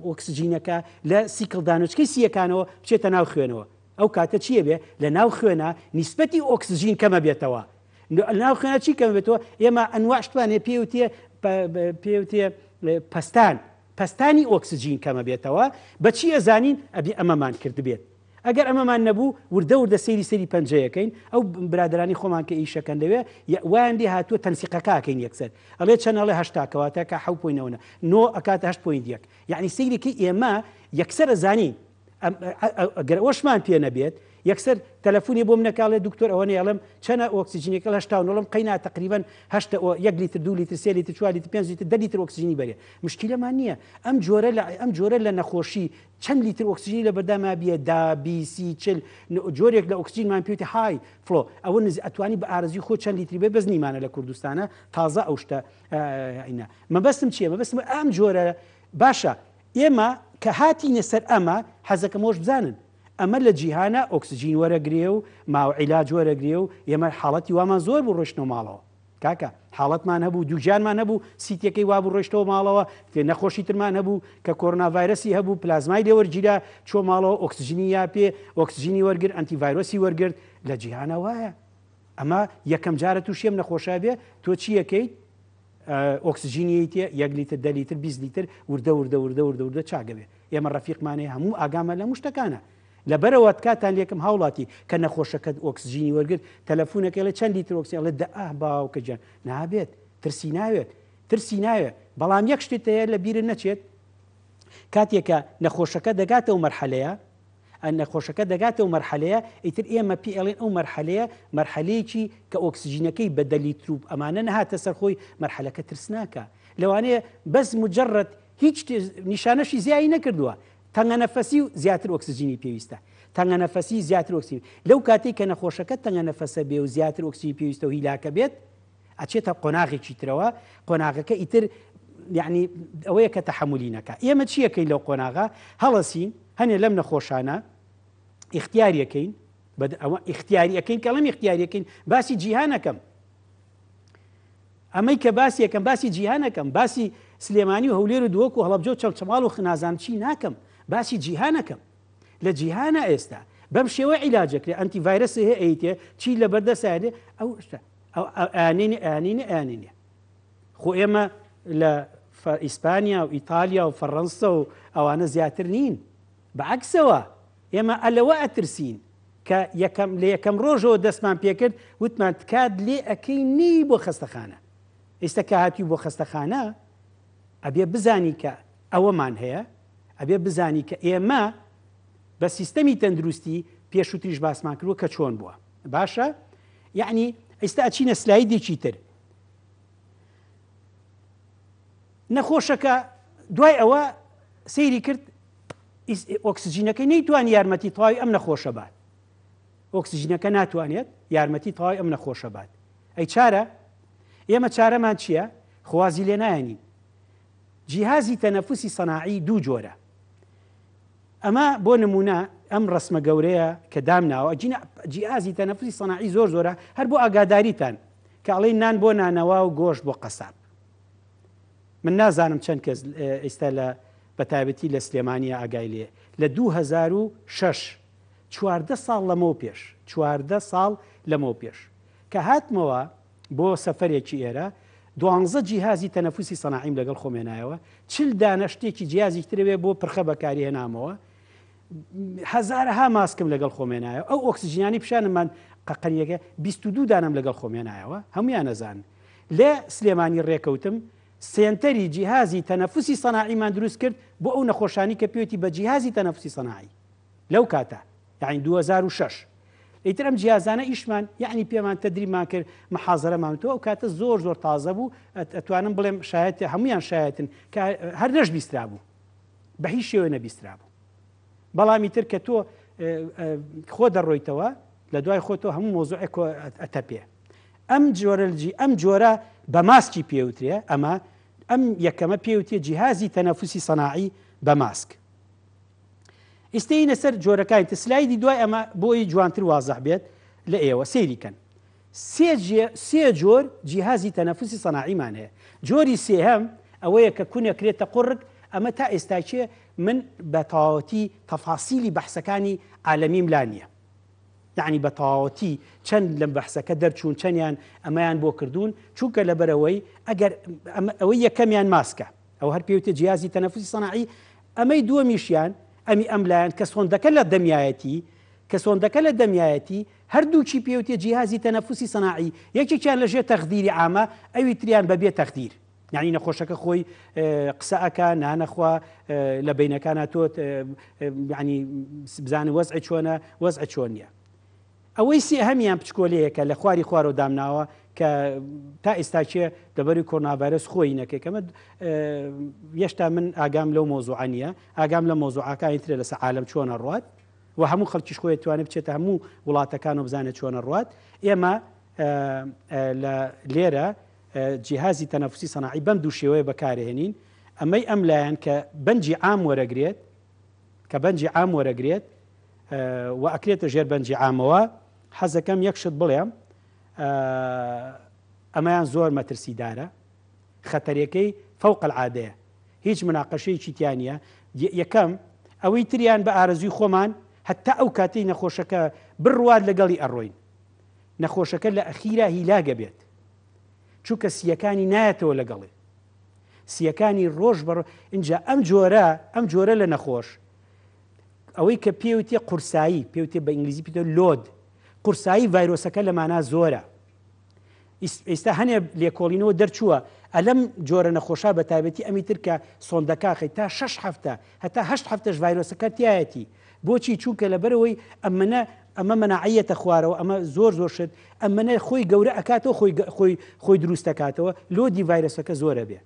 ئۆکسجینەکە لە سیکڵدانچکەی سیەکانەوە بچێتە ناو خوێنەوە ئەو کاتە چیە بێ لە ناو خوێنە نیسبەتی ئۆکسجین کەمە بێتەوە ناو خوێنە چی کەم بێتەوە ئێمە ئەنواعشتوانێ پێوتێ پەستانی ئۆکسجین کەمە بێتەوە بەچی ئەزانین ئەبێ ئەمەمان کرد بێت ئەگەر ئەمەمان نەبوو وردە سەیری پەنجەیەکەین ئەو برادرانی خۆمان کە ئیشەکەن لەوێ وایان دێ هاتووە تەنسیقەکەکەین یەکسەر ئەڵێ چەنەڵێ هەشتاکەواتە کە 7.9 نۆ ئەکاتە 8.1 یعنی سەیرێکی ئێمە یەکسەر ئەزانین ئەگەر ئەوەشمان پێ نەبێت یەکسەر تەلەفۆنی بۆ منەکاڵێ دکتۆر ئەوە نێڵم چەنە ئۆکسجینێکە لە 89 قەینا تقریبان 1 لیتر 2 لیتر 3 لیتر 4 لیتر 5 لیتر 10 لیتر ئۆکسجینی بەرێ مشکلەمان نییە ئەم جۆرە لە نەخۆشی چەند لیتر ئۆکسجینی لە بەرداما بێ دا بیسی چل جۆرێک لە ئۆکسجینمان پێوتە های فلۆ ئەوە ئەتوانی بە ئارزی خۆ چەند لیتری بێ بەزنیمانە لە کوردستانە تازە ئەو شتە مەبەستم چییە مەبەستم ئەم جۆرە باشە ئێمە کە هاتینە سەر ئەمە حەزەکەمەوەش بزانن ئەمە لە جیهانە ئۆکسجین وەرەگرێ و ماوعیلاج وەرەگرێ و ئێمە حاڵەتی وامان زۆر بوو ڕۆشتنەوە ماڵەوە کاکە حاڵەتمان هەبوو دووجانمان هەبوو سیتەکەی وابوو ڕۆشتەوە ماڵەوە نەخۆشی ترمان هەبوو کە کۆڕنا ڤایرەسی هەبوو پلازمای لێوەرگیرا چۆ ماڵەوە ئۆکسجینی یا پێ ئۆکسجینی وەرگرت ئەنتی ڤایرۆسی وەرگرت لە جیهانە وایە ئەمە یەکەم جارە تووشێم نەخۆشا بێ تۆ چی یەکەیت ئۆکسجینی تێ 1 لیتر 10 لیتر 20 لیتر وردە چاگەبێ ئێمە ڕەفیقمانەیە هەموو ئاگامە لە شتەکانە لەبەرەوە کاتان لێکم هاوڵاتی کە نەخۆشەکەت ئۆکسجینی وەرگرت تەلەفۆنەکە لە چەند لیتر ئۆکسجین لە باوکە جان نابێت ترسی ناوێت بەڵام یەک شتێت هەیە لە بیرە نەچێت کاتێکە نەخۆشەکە دەگاتەوە مەرحەلەیە ئیتر ئێمە PLN ئەو مەرحەلەیەکی کە ئۆکسجینەکەی بە 10 لیتر ئەمانە نەهاتە سەرخۆی مەرحەلەکە ترسناکە لەوانەیە بەس مجرد هیچ نیشانەشی زیایی نەکردووە تەنگە نەفەسی و زیاتر ئۆکسجینی پێویستە تەنگە نەفەسی زیاتر ئۆکسجین لەو کاتێک کە نەخۆشەکە تەنگە نەفەسە بێ و زیاتر ئۆکسجین پێویستە و هیلاکە بێت ئەچێتە قۆناغێکی ترەوە قۆناغەکە ئیتر یعنی ئەوەیە کە تەحملی نەکە ئێمە چیەکەین لەو قۆناغا هەڵەسین هەنێ لەم نەخۆشانە اختیاریەکەین ئەوە اختیاریەکەین کە لەم اختیاریەکەین باسی جیهانەکەم ئەمەی کە باسیەکەم باسی جیهانەکەم باسی سلێمانی و هەولێر و دووەک و هەڵەبجە و چەڵچەماڵ و خنازان چی ناکەم باسی جیهانەکەم لە جیهانە ئێستا بەم شێوە عیلاجەکرێ ئەنتی ڤایرەسی هەیە ئەیتێ چی لە بەردەسایێ ئەو شتە ئەیانینێ خۆ ئێمە لە ئیسپانیا و ئیتالیا و فەڕەنسا و ئەوانە زیاتر نین بەعکسەوە ئێمە ئەلەوە ئەترسین کە لە یەکەم ڕۆژەوە دەستمان پێکرد وتمان تکات لێ ئەەکەی نی بۆ خەستەخانە ئێستا کە هاتی بۆ خەستەخانە ئەبێ بزانی کە ئەوەمان هەیە ئەبێ بزانی کە ئێمە بە سیستەمی تەندروستی پێشووتریش باسمان کردووە کە چۆن بووە باشە یعنی ئێستا ئەچینە سلایدێکی تر نەخۆشەکە دوای ئەوە سەیری کرد ئۆکسجینەکەی نەیتوان یارمەتی تەواوی ئەم نەخۆشە بات ئۆکسجینەکە ناتوانێت یارمەتی تەواوی ئەم نەخۆشە بات ئەی چارە ئێمە چارەمان چییە خوازی لێ نایەنین جیهازی تەنەفوسی سەناعی دوو جۆرە ئەمە بۆ نمونە ئەم ڕسمە گەورەیە کە دامناوە جیهازی تەنەفوسی سەناعی زۆر زۆرە هەر بۆ ئاگاداریتان کە ئەڵێ نان بۆ نانەوا و گۆشت بۆ قەساب من نازانم چەند کەس ئێستا لە بەتایبەتی لە سلێمانیە ئاگای لێ لە 2006 14 ساڵ لەمەوە پێش 14 ساڵ لەمەوە پێش کە هاتمەوە بۆ سەفەرێکی ئێرە 12 جیهازی تەنەفوسی سەناعیم لەگەڵ خۆمێنایەوە 40 دانە شتێکی جیازی ترەوێ بۆ پرخە بەکاری هێنامەوە هەزارها ماسکم لەگەڵ خۆمێنایەوە ئەو ئۆکسجینانی پیشانمان قەقەریەکە 22 دانم لەگەڵ خۆمێنایەوە هەمویان نەزان لێ سلێمانی ڕێکەوتم سێنتەری جیهازی تەنەفوسی سەناعیمان دروست کرد بۆ ئەو نەخۆشانی کە پێوتی بە جیهازی تەنەفوسی سەناعی لەو کاتە یعنی 2006 ئیتر ئەم جیازانە ئیشمان یعنی پێمان تەدریمان کرد محازەرەمانتەوە ئەو کاتە زۆر زۆر تازە بوو ئەتوانم بڵێم شایەت هەمویان شایەتن کە هەر نەش بیسترا بوو بە هیچ شێوە نەبیسترا بوو بەڵامی تر کە تۆ خۆ دەڕۆیتەوە لە دوای خۆتەوە هەموو مۆزوعێک ئەتەپێ ئەم جۆرە بە ماسکی پێوترێ ئەمە ئەم یەکەمە پێوتێ جیهازی تەنەفوسی سەناعی بە ماسک ئێستینە سەر جۆرەکانی سلایدی دوای ئەمە بۆی جوانتر وازەح بێت لە ئێوە سەیریکەن سێ جۆر جیهازی تەنەفوسی سەناعیمان هەیە جۆری سێهەم ئەوەیە کە کونەکرێتە قوڕک ئەمە تا ئێستاچێ من بە تەواوەتی تەفاسیلی بەحسەکانی عالەمیم لا نییە یعنی بە تەواوەتی چەند لەم بەحسەکە دەرچوون چەندیان ئەمەیان بۆ کردوون چونکە لەبەرەوەی ئەگەر ئەوەی یەکەمیان ماسکە ئەو هەر پێوتێ جیهازی تەنەفوسی سەناعی ئەمەی دووەمیشیان ئەمی ئەملایەن کە سۆندەکە لە دەمیایەتی هەردووچی پێوتێ جیهازی تەنەفوسی سەناعی یەکێکیان لەژێر تەخدیری عامە ئەوی تریان بەبێ تەخدیر یعنی نەخۆشەکە خۆی قسەکە نانەخوا لە بینەکان تۆت ینی بزانە وەزع چۆنە وەزع چۆن نیە ئەوەی سێ هەمیان پچکۆلەیەکە لە خواری خوارەوە دامناوە کە تا ئێستاچێ دەبەری کۆرۆناڤایرۆس خۆی نەکەی کەمە هێشتا من ئاگام لەو مۆزوعە نییە ئاگام لە مۆزوعەکانی ترە لەسەر عالەم چۆنە ڕوات و هەموو خەڵکیش خۆی توانێت بچێتە هەموو وڵاتەکان و بزانێت چۆنە ڕوات ئێمە لێرە جیهازی تەنەفوسی سەناعی بەم دوو شێوەیە بەکارهێنین ئەمەی ئەم لایەن کە بەنجی عام وەرەگرێت و ئەکرێتە ژێر بەنجی عامەوە حەزەکەم یەکشت بڵێم ئەمەیان زۆر مەترسیدارە خەتەرەکەی فەوق العادەیە هیچ مناقەشەیەکی تیان نیە یەکەم ئەوەی تریان بە ئارەزوی خۆمان هەتا ئەو کاتەی نەخۆشەکە بڕوات لەگەڵی ئەڕۆین نەخۆشەکە لە ئەخیرا هیلاگە بێت چونکە سیەکانی نایەتەوە لەگەڵێ سیەکانی ڕۆژ بەڕۆ اینجا ئەم جۆرە لە نەخۆش ئەوەی کە پێوتێ قورسایی پێوتێ بە ئینگلیزی پێوتێ لۆد قورسایی ڤایرۆسەکە لەمانە زۆرە ئێستا هەنێ لێکۆڵینەوە دەرچووە ئەلەم جۆرە نەخۆشا بە تایبەتی ئەمی تر کە سۆندەکاخی تا 6 هەفتە هەتا 8 هەفتەش ڤایرۆسەکە تایەتی بۆچی چونکە لەبەرەوەی ئەمە مەناعەتە خوارەوە ئەمە زۆر شت ئەمەنە خۆی گەورە ئەکاتەوە خۆی دروست دەکاتەوە لۆدی ڤایرۆسەکە زۆرە بێ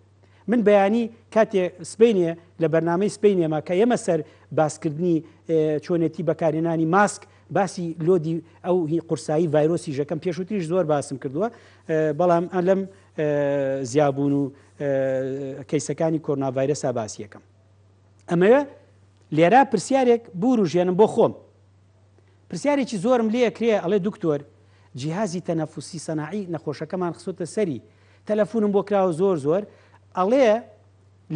من بەیانی کاتێ سپینیە لە بەرنامەی سپینێمە کە ئێمە سەر باسکردنی چۆنێتی بەکارهێنانی ماسک باسی لۆدی ئەو قورسایی ڤایرۆسی ژەکەم پێشووتریش زۆر باسم کردووە بەڵام لەم زیابوون و کەیسەکانی کۆرۆناڤایرۆسا باسی یەکەم ئەمەوە لێرا پرسیارێک بوروژێنم بۆ خۆم پرسیارێکی زۆرم لێ کرێ ئەڵێ دکتۆر جیهازی تەنەفوسی سەناعی نەخۆشەکەمان خسوتە سەری تەلەفۆنم بۆ کراوە زۆر ئەڵێ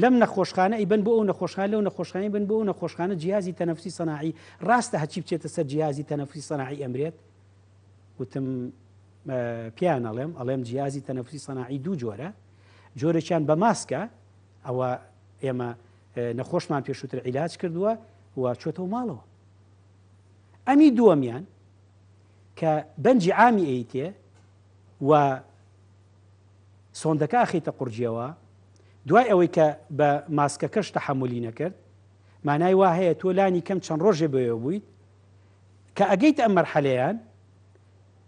لەم نەخۆشخانە ئەیبن بۆ ئەو نەخۆشخانە لەو نەخۆشخانەی بن بۆ ئەو نەخۆشخانە جیهازی تەنەفوسی سەناعی ڕاستە هەچی بچێتە سەر جیهازی تەنەفوسی سەناعی ئەمرێت وتم پیان ئەڵێم جیهازی تەنەفوسی سەناعی دوو جۆرە جۆرەیان بە ماسکە ئەوە ئێمە نەخۆشمان پێشووتر عیلاج کردووە و چۆتەوە ماڵەوە ئەمی دووەمیان کە بەنجی عامی ئەیتێ و سۆندەکە ئەخیتە قورجیەوە دوای ئەوەی کە بە ماسکەکەش تەحەمولی نەکرد مانای وا هەیە تۆ لانی کەم چەند ڕۆژێ بەوێ بوویت کە ئەگەیت ئەم مەرحەلەیان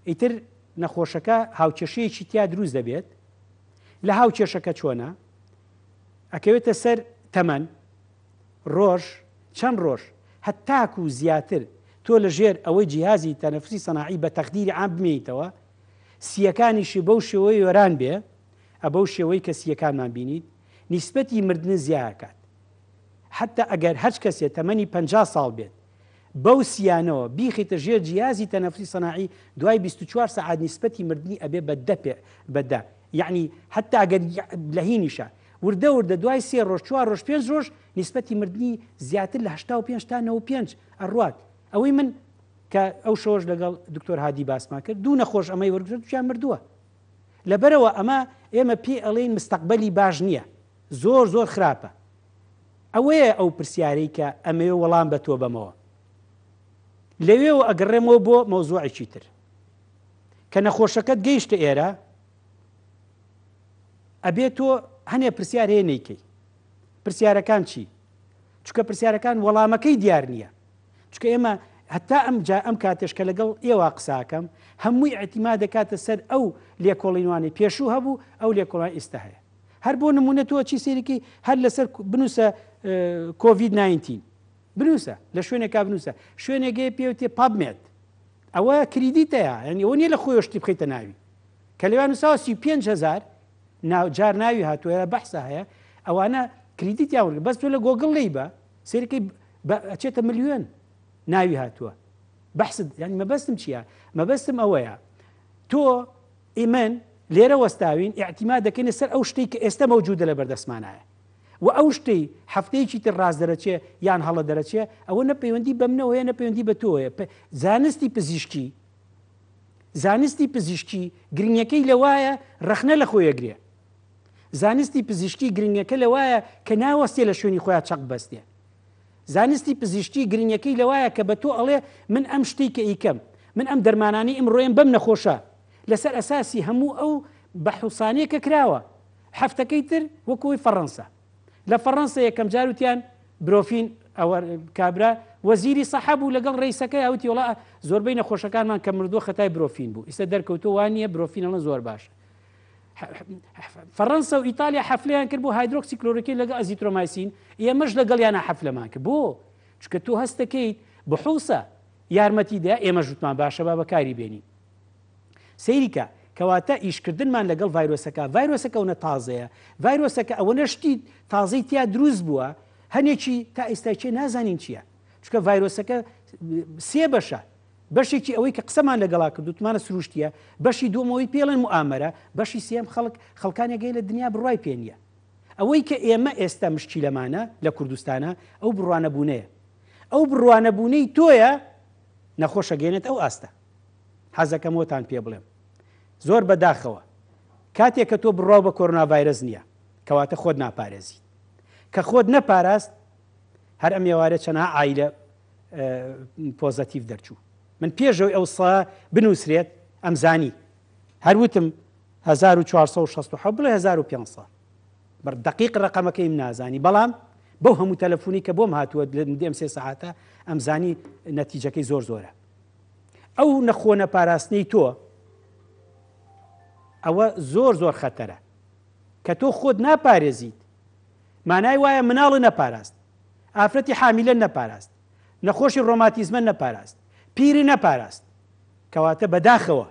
ئیتر نەخۆشەکە هاوکێشەیەکی تیا دروست دەبێت لە هاوکێشەکە چۆنە ئەکەوێتە سەر تەمەن ڕۆژ چەند ڕۆژ هەتاکو و زیاتر تۆ لە ژێر ئەوەی جیهازی تەنەفوسی سەناعی بە تەقدیری عام بمێیتەوە سیەکانیشی بەو شێوەی وەران بێ ئەبەو شێوەی کە سیەکانمان بینیت نیسبەتی مردن زیاکات حتا ئەگەر هەچ کەسێت تەمەنی 50 ساڵ بێت بەو سیانەوە بیخیتە ژێر جیهازی تەنەفوسی سەناعی دوای 24 سەعات نیسبەتی مردنی ئەبێ بەدە یعنی حتا ئەگەر لە هینیشە وردە دوای 3 ڕۆژ 4 ڕۆژ 5 ڕۆژ نیسبەتی مردنی زیاتر لە 85 تا 95 ئەڕوات ئەوەی من کە ئەو شۆژ لەگەڵ دکتۆر هادی باسمان کرد دوو نەخۆش ئەمەی وەرگرت تویان مردووە لەبەرەوە ئەمە ئێمە پێی ئەڵێن مستەقبەلی باش نییە زۆر خراپە ئەوەیە ئەو پرسیارەی کە ئەمەوێ وەڵام بە تۆ بەمەوە لەوێەوە ئەگەڕێمەوە بۆ مەوزوعێکی تر کە نەخۆشەکەت گەیشتە ئێرە ئەبێت تۆ هەنێ پرسیار هەیە نەیکەی پرسیارەکان چی؟ چونکە پرسیارەکان وەڵامەکەی دیار نییە چونکە ئێمە هەتا ئەم کاتێش کە لەگەڵ ئێوە قساکەم هەمووی ئەتیما دەکاتە سەر ئەو لێکۆڵینوانی پێشوو هەبوو ئەو لێکۆڵان ئێستا هەیە هەر بۆ نمونە تۆ چی سێرەکی هەر لەسەر بنووسە کۆڤید-19 بنووسە لە شوێنێکا بنووسە شوێنێکگەی پێوتێ پابمێت ئەوە کریدیتەیە ینی ئەوە نیە لە خۆی شتی بخیتە ناوی کە لەوان نووساوە 35,000 جار ناوی هاتووە بەحسە هەیە ئەوانە کریدیتیان وەرگرت بەس تۆ لە گۆگڵ لەی بە سێرەکەی ئەچێتە ملیۆن ناوی هاتووە بەحسد ینی مەبەستم چییە؟ مەبەستم ئەوەیە تۆ ئیمن لێرە وەستاوین ئیعتیماد دەکەینە سەر ئەو شتەی کە ئێستا مەوجودە لە بەردەستمانایە و ئەو شتەی هەفتەیەکی تر ڕاست دەرەچێ یان هەڵە دەرەچێ ئەوە نەپەیوەندی بە منەوەیە نەپەیوەندی بە تۆیە زانستی پزیشکی گرنگەکەی لەوایە ڕەخنە لە خۆیەگرێ زانستی پزیشکی گرنگەکە لەوایە کە ناوەستێ لە شوێنی خۆیان چەق بەستێ زانستی پزیشکی گرنگەکەی لەوایە کە بە تۆ ئەڵێ من ئەم شتێک کە ئیکەم من ئەم دەرمانانی ئمڕۆیان بەم نەخۆشە لەسەر ئەساسی هەموو ئەو بەحوسانەیە کە کراوە هەفتەکەی تر وەکوی فەڕەنسا لە فەڕەنسا یەکەم جاروتیان برۆفین ئەوە کابرا وەزیری سەحە بوو لەگەڵ ڕێیسەکەی ئەوتی وڵا زۆربەی نەخۆشەکانمان کە مردووە خەتای برۆفین بوو ئێستا دەرکەوتۆ وانە برۆفینەڵە زۆر باشە فەڕەنسا و ئیتالیا حەفلەیان کرد بۆ هایدرۆکسی کلۆرۆکین لەگەڵ ئەزیترۆمایسین ئێمەش لەگەڵیانە حەفلەمان کرد بۆ چکە تۆ هەستەکەیت بحوسە یارمەتی دا ئێمە ژوتمان باشە با بەکاری بێنین سەیریکە کەواتە ئیشکردنمان لەگەڵ ڤایرۆسەکە ئەوە تازەیە ڤایرۆسەکە ئەوە نەشتی تازەی تیا دروست بووە هەنێکی تا ئێستاچێ نازانین چییە چکە ڤایرۆسەکە سێ بەشە بەشێکی ئەوەی کە قسەمان لەگەڵا کردوتمانە سروشتیە بەشی دووەمەوەی پێڵێن موئامەرە بەشی سێم خەڵکانێگەی لە دنیا بڕای پێ نییە ئەوەی کە ئێمە ئێستا مشکیلەمانە لە کوردستانە ئەو بڕوانەبوونەیە ئەو بڕوانەبوونەی تۆیە نەخۆشەگەێنێت ئەو ئاستە حەزەکەم وەتان پێ بڵێم زۆر بەداخەوە کاتێک کە تۆ بڕاو بە کۆرۆناڤایرەس نییە کەواتە خۆت ناپارێزیت کە خۆت نەپاراست هەر ئەم ێوارە چەنها عایلە پۆزەتیڤ دەرچوو من پێشەوەی ئەو سا بنووسرێت ئەمزانی هەروتم 1460 بڵێ 1500 بەردەقیق ڕقەمەکەیم نازانی بەڵام بەو هەموو تەلەفۆنی کە بۆم هاتووە دێم 3 ساعتە ئەمزانی نەتیجەکەی زۆرە ئەو نەخۆنە پاراستنەی تۆ ئەوە زۆر خەتەرە کە تۆ خۆت ناپارێزیت مانای وایە مناڵی نەپاراست ئافرەتی حامیلە نەپاراست نەخۆشی ڕۆماتیزمە نەپاراست پیری نەپاراست کەواتە بەداخەوە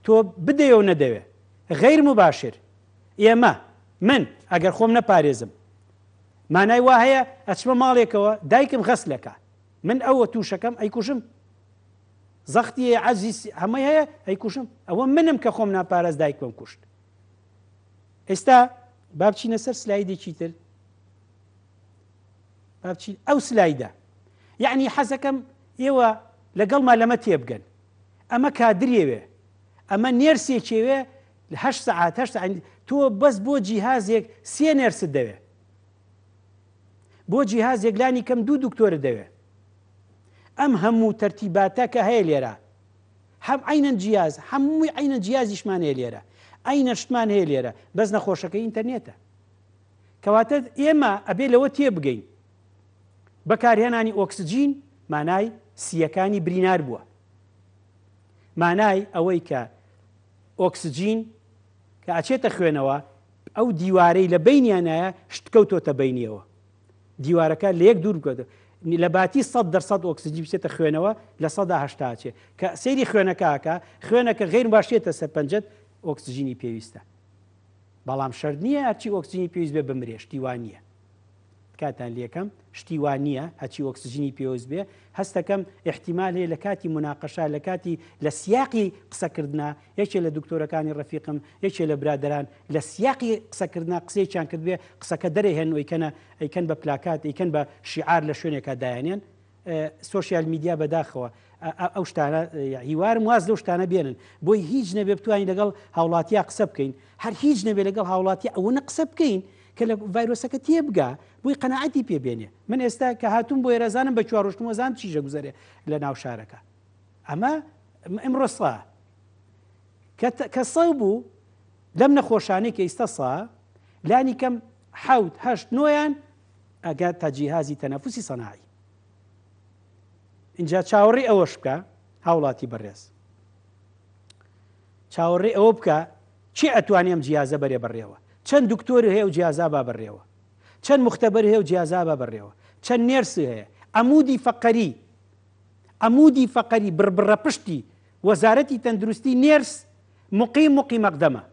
تۆ بدەیە و نەدەوێ غەیر مباشر ئێمە من ئەگەر خۆم نەپارێزم مانای وا هەیە ئەچمە ماڵێکەوە دایکم غەسلەکە من ئەوە تووشەکەم ئەیکوشم زەختی عەزیز هەمەی هەیە ئەیکوشم ئەوە منم کە خۆم ناپارێز دایکم کوشت ئێستا با بچینە سەر سلایدێکی تر ئەو سلایدە یعنی حەزەکەم ئێوە لەگەڵمان لەمە تێبگەن ئەمە کادرێوێ ئەمە نێرسێکێوێ 8 ساعات تۆ بەس بۆ جیهازێک 3 نێرست دەوێ بۆ جیهازێک لانی کەم 2 دکتۆرە دەوێ ئەم هەموو تەرتیباتە کە هەیە لێرە هەم عینەن جیاز هەمووی عینە جیازیشمان هەیە لێرە عینە شتمان هەیە لێرە بەس نەخۆشەکە ئینتەرنێتە کەواتە ئێمە ئەبێ لەوە تێبگەین بەکارهێنانی ئۆکسجین مانای سیەکانی برینار بووە. مانای ئەوەی کە ئۆکسجین کە ئاچێتە خوێنەوە ئەو دیوارەی لە بینیانایە شتکەوتۆتە بینیەوە، دیوارەکە لە یەک دوور بکەوتە لە باتی 100% ئۆکسجین بچێتە خوێنەوە لە 180 چێ کە سەیری خوێنەکەکە خوێنەکە غیر باشێتە سەرپەنجەت ئۆکسجینی پێویستە. بەڵام شەرت نییە هەرچی ئۆکسجینی پێویست بێ بمرێ، شتیوان نییە. کاتان لێکم شتیوان نییە هەچی ئۆکسجینی پێویست بێ. هەستەکەم احتیمال هەیە لە کاتی مناقەشە لە کاتی لە سیاقی قسەکردنا یەکێ لە دکتۆرەکانی ڕەفیقم یەکێ لە برادران لە سیاقی قسەکردنا قسەیەکیان کرد بێ قسەکە دەرێ هێن ئەیکەن بە پلاکات ئیکەن بە شیعار لە شوێنێکە دایانێن سۆشیال میدیا بەداخەوە ئەو شتانە هیوارم واز لەو شتانە بێنن بۆی هیچ نەبێ بتوانین لەگەڵ هاوڵاتیا قسە بکەین، هەر هیچ نەبێ لەگەڵ هاوڵاتی ئەوە قسە بکەین کە لە ڤایرۆسەکە تێبگا بۆی قەناعەتی پێبێنێ. من ئێستا کە هاتوون بۆ ئێرەزانم بە چوارۆشتمەزان چیژە گوزارێ لە ناو شارەکە. ئەمە ئەمڕۆ سا کە سەو بوو لەم نەخۆشانەی کە ئێستا سا لانی کەم 7-8 نۆیان ئەگە تەجیهازی تەنەفوسی سەناعی. اینجا چاوەڕێ ئەوەش بکە هاوڵاتی بەڕێز، چاوەڕێ ئەوە بکە چی ئەتوانێم جیازە بەرێ بڕێەوە، چەند دکتۆر هەیە و جیازا با بڕێەوە، چەند مختبەر هەیە و جیازا با بڕێەوە، چەند نێرس هەیە. ئەمودی فەقەری بربڕە پشتی وەزارەتی تەندروستی نێرس مقیم مەقدەمە،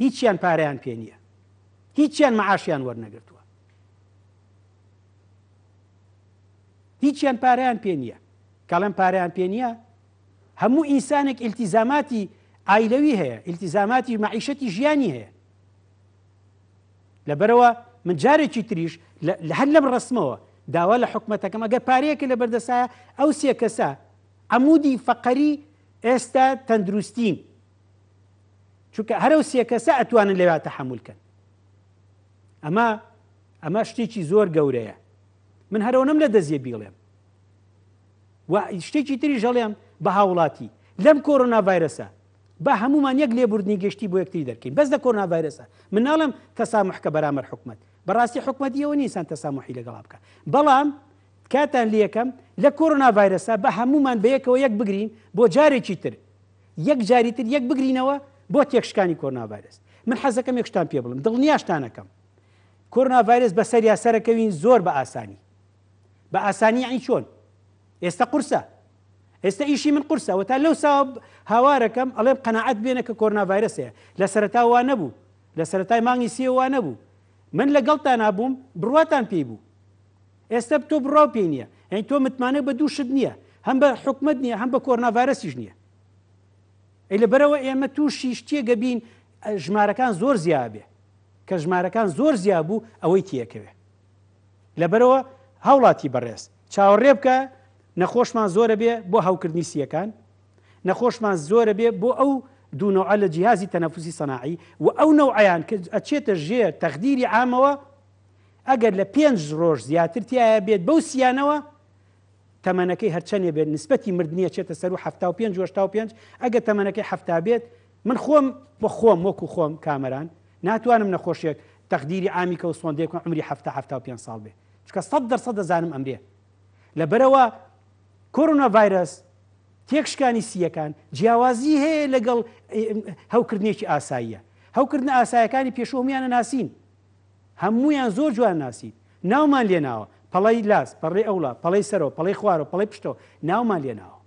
هیچیان پارەیان پێ نییە، هیچیان مەعاشیان وەرنەگرتووە، هیچیان پارەیان پێ نییە. کاڵەم پارەیان پێ نییە هەموو ئینسانێک ئیلتیزاماتی ئایلەوی هەیە، ئیلتیزاماتی مەعیشەتی ژیانی هەیە. لەبەرەوە من جارێکی تریش هەر لەم ڕسمەوە داوا لە حکومەتەکەم ئەگەر پارەیەکە لە بەردەسایە ئەو سێ کەسە عەمودی فەقەری ئێستا تەندروستین، چونکە هەرو سێ کەسە ئەتوانن لەوێ تەحەموولکەن. ئەمە شتێکی زۆر گەورەیە. من هەرەوە نەم لە دەزیە بیڵێم و شتێکی تری ژەڵێم بە هاوڵاتی لەم کۆرۆنا ڤایرەسە با هەمومان یەک لێبوردنی گەشتی بۆ یەکتری دەرکەین بەس لە کۆرۆنا ڤایرەسە. من ناڵم تەسامحکە بەرامبەر حکومەت، بەڕاستی حکومەتیەوە نیسان تەسامحی لەگەڵا بکە، بەڵام کاتان لە یەکەم لە کۆرۆنا ڤایرەسە بە هەمومان بە یەکەوە یەک بگرین بۆ جارێکی تر یەک جاری تر یەک بگرینەوە بۆ تێکشکانی کۆرۆنا ڤایرەس. من حەزەکەم یەک شتان پێ بڵم، دڵنیاشتانەکەم کۆرۆنا ڤایرەس بەسەریا سەرەکەوین زۆر بە ئاسانی. بە ئاسانی یعنی چۆن؟ ئێستا قورسە، ئێستا ئیشی من قورسەوە تا لەو ساوە هاوارەکەم ئەڵێم قەناعەت بێنە کە کۆرۆنا ڤایرەسەیە. لە سەرەتا وا نەبوو، لە سەرەتای مانگی سێ وا نەبوو، من لەگەڵتان نابووم بڕواتان پێی بوو. ئێستا تۆ بڕاو پێی نییە، یعنی تۆ متمانە بە دوو شت نییە، هەم بە حکومەت نییە هەم بە کۆرۆنا ڤایرەسیش نییە. لەبەرەوە ئێمە تووشی شتێگە بین ژمارەکان زۆر زیاد بێ، کە ژمارەکان زۆر زیاد بوو ئەوەی تیەکەوێ. لەبەرەوە هاوڵاتی بەڕێز چاوەڕێ بکە نەخۆشمان زۆرە بێ بۆ هاوکردنی سیەکان، نەخۆشمان زۆرە بێ بۆ ئەو دوو نەوعە لە جیهازی تەنەفوسی سەناعی و ئەو نەوعەیان کە ئەچێتە ژێر تەخدیری عامەوە ئەگەر لە 5 ڕۆژ زیاتر تایە بێت بەو سیانەوە تەمەنەکەی هەرچەندێ بێت نسبەتی مردنیە چێتە سەر و 75-85 ئەگەر تەمەنەکەی 70 بێت من خۆم بۆ خۆم وەکو خۆم کامەران ناتوانم نەخۆشیێک تەخدیری عامی کە و سۆندێکم عمری 70-75 ساڵ بێ، چکە 100% دەزانم ئەمرێ. لەبەرەوە کۆرۆنا ڤایرەس تێکشکانی سیەکان جیاوازی هەیە لەگەڵ هەوکردنێکی ئاساییە. هەوکردن ئاسایەکانی پێشۆمیانە ناسین، هەمویان زۆر جوان ناسین، ناومان لێناوە پەڵەی لاس، پەڕێ ئەوڵا، پەڵەی سەرەوە، پەڵەی خوارەوە، پەڵەی پشتەوە، ناومان لێناوە.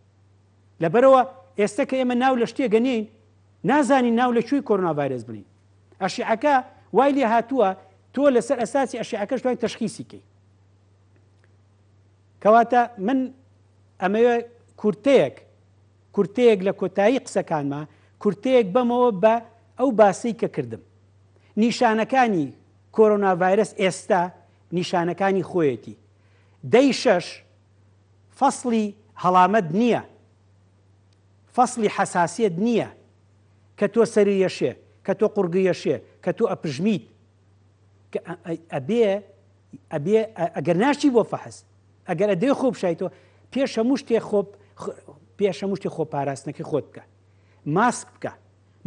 لەبەرەوە ئێستا کە ئێمە ناو لە شتێگە نین نازانین ناو لە کوێی کۆرۆنا ڤایرەس بنین. ئەشیعەکە وای لێ هاتووە تۆ لەسەر ئەساسی ئەشیعەکەش دوای تەشخیسی کەی. کەواتە من ئەمەوێ کورتەیەک لە کۆتایی قسەکانمە کورتەیەک بەمەوە بە ئەو باسی کە کردم. نیشانەکانی کۆرۆنا ڤایرەس ئێستا نیشانەکانی خۆیەتی. دەی 6 فەسڵی هەڵامەت نییە، فەسڵی حەساسیەت نییە کە تۆ سەریەشێ، کە تۆ قورگیەشێ، کە تۆ ئەپژمیت، ئەبێ ئەگەر ناشی بۆ فەحس، ئەگەر ئەدەی خۆ بشایتەوە پێش هەموو شتێ خۆ پاراستنەکەی خۆت بکە، ماسک بکە،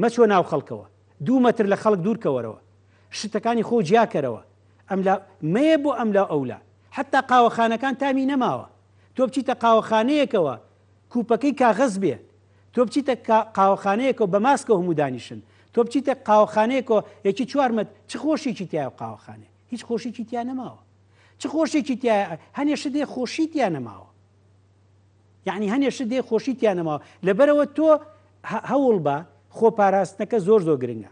مەچۆ ناو خەڵکەوە، 2 مەتر لە خەڵک دوورکەوەرەوە، شتەکانی خۆ جیاکەرەوە، مەیە بۆ ئەملا ئەولا، حتا قاوەخانەکان تامی نەماوە، تۆ تۆ بچیتە قاوەخانەیەکەوە کوپەکەی کاغەز بێ، تۆ بچیتە قاوەخانەیەکەوە بە ماسکە هەموو دانیشن، تۆ بچیتە قاوەخانەیەکەوە یەکی چوارمەت چ خۆشێکی تایە قاوەخانێ، هیچ خۆشێکی تیا نەماوە، چ خۆشێکی تایە هەنێشە دێ خۆشی تیا نەماوە، یعنی هەنێشە دێ خۆشی تیا نەماوە. لەبەرەوە تۆ هەوڵ بە خۆپاراستنەکە زۆر گرنگە.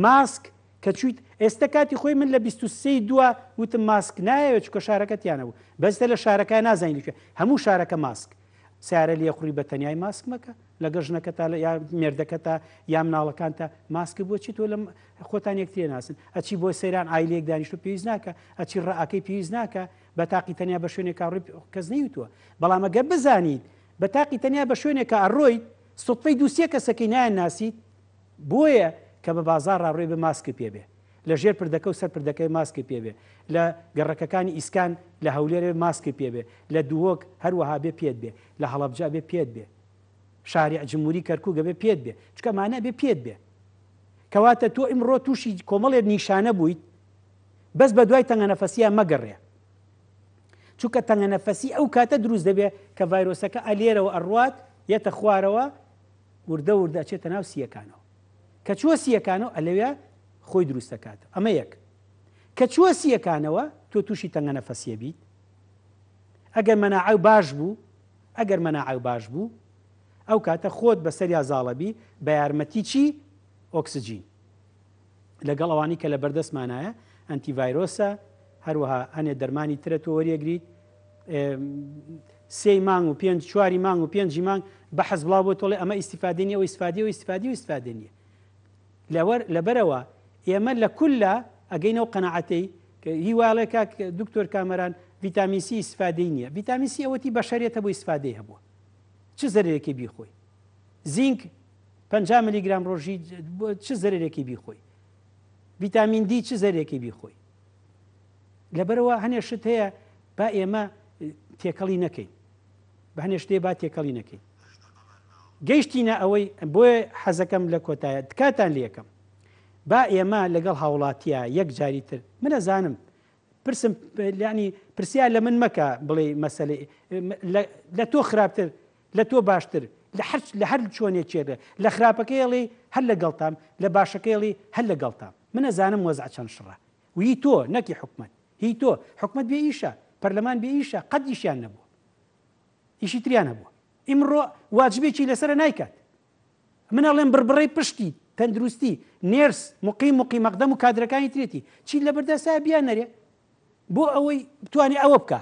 ماسک کە چیت ئێستا کاتی خۆی من لە 23 دووە وتم ماسک نایەوێت چکە شارەکەتیانەبوو بەستە لە شارەکە نازانین هەموو شارەکە ماسک سیارە لێ خوڕی بە تەنیای ماسک مەکە لەگە ژنەکە تا یا مێردەکە تا یا مناڵەکان تا ماسک بۆچی تۆ لە خۆتان یەکترێ ناسن ئەچی بۆ سەیران ئایلێک دانیشتو پێویست ناکە ئەچی ڕائەکەی پێویست ناکە بە تاقی تەنیا بە شوێنێکا ڕووی کەس نەیوتووە بەڵام ئەگەر بزانیت بە تاقی تەنیا بە شوێنێکە ئەڕۆیت سوتفەی دووسێ کەسەکەی نایان ناسیت بۆیە کە بە بازار ڕاڕێ بە ماسک پێبێ لە ژێر پردەکە و سەر پردەکەی ماسکی پێبێ لە گەڕەکەەکانی ئیسکان لە هەولێرە ماسکی پێبێ لە دووەک هەروەها بێ پێت بێ لە هەڵەبجا بێ پێت بێ شارع جمهوری کەرکووگە بێ پێت بێ چکەمانە بێ پێت بێ کەواتە تۆ ئیمڕۆ تووشی کۆمەڵێک نیشانە بوویت بەس بە دوای تەنگە نەفەسیان مەگەڕێ چونکە تەنگە نەفەسی ئەو کاتە دروست دەبێ کە ڤایرۆسەکە ئەلێرەوە ئەڕوات یەتە خوارەوە وردە وردە ئەچێتە ناو سیەکانەوە کە چووە سیەکانەوە ئەلەوێ خۆی دروست دەکاتە ئەمە یەک کە چووە سیەکانەوە تۆ تووشی تەنگە نەفەسیە بیت ئەگەر مەناعە باش بوو ئەگەر مەناعە باش بوو ئەو کاتە خۆت بەسەریا زاڵەبی بە یارمەتی چی ئۆکسجین لەگەڵ ئەوانی کە لە بەردەستمانایە ئەنتیڤایرۆسە هەروەها هەنێ دەرمانی ترە تۆ وەریەگریت 3 مانگ و 5 4 مانگ و 5 مانگ بەحەز بڵاو بۆ تۆڵێ ئەمە ئیسیفادێنیە و ئیسفادی و ئیسفادی و ئیسفادێنیە لەبەرەوە ئێمە لە کولە ئەگەینەوە قەنەعەتەی کە هیواڵێکە دکتۆر کامەران ڤیتامین سی ئیسفادەی نییە ڤیتامین سی ئەوەتی بەشەرێتە بۆ ئیسفادەی هەبووە چ زەرێکی بیخۆی زینک 50 میلیگرام ڕۆژی چ زەرێکی بیخۆی ڤیتامین دی چ زەرێکی بیخۆی لەبەرەوە هەنێشت هەیە با ئێمە تێکەڵی نەکەین بە هەنێ شتێ با تێکەڵی نەکەین گەیشتینە ئەوەی بۆیە حەزەکەم لە کۆتایە تکاتان لێکم با ئێمە لەگەڵ هاوڵاتیە یەک جاری تر منە زانم پرسم ینی پرسیار لە من مەکە بڵێ مەسەلەی لە تۆ خراپتر لە تۆ باشتر لە هەر چۆنێک چێرە لە خراپەکەیڵی هەر لەگەڵتام لە باشەکەیڵی هەر لەگەڵتام منە زانم وەزع چەند شڕە وی تۆ نەکی حکومەت هی تۆ حکومەت بێ ئیشە پەرلەمان بێ ئیشە قەت ئیشیان نەبووە ئیشی تریان هەبووە ئیمڕۆ واجبێکی لەسرە نایکات من ئەڵێم بربڕی پشتی تەندروستی نێرس مقیم مەقدەم و کادرەکانی ترێتی چی لە بەردەسا بیان نەرێ بۆ ئەوەی بتوانێت ئەوە بکە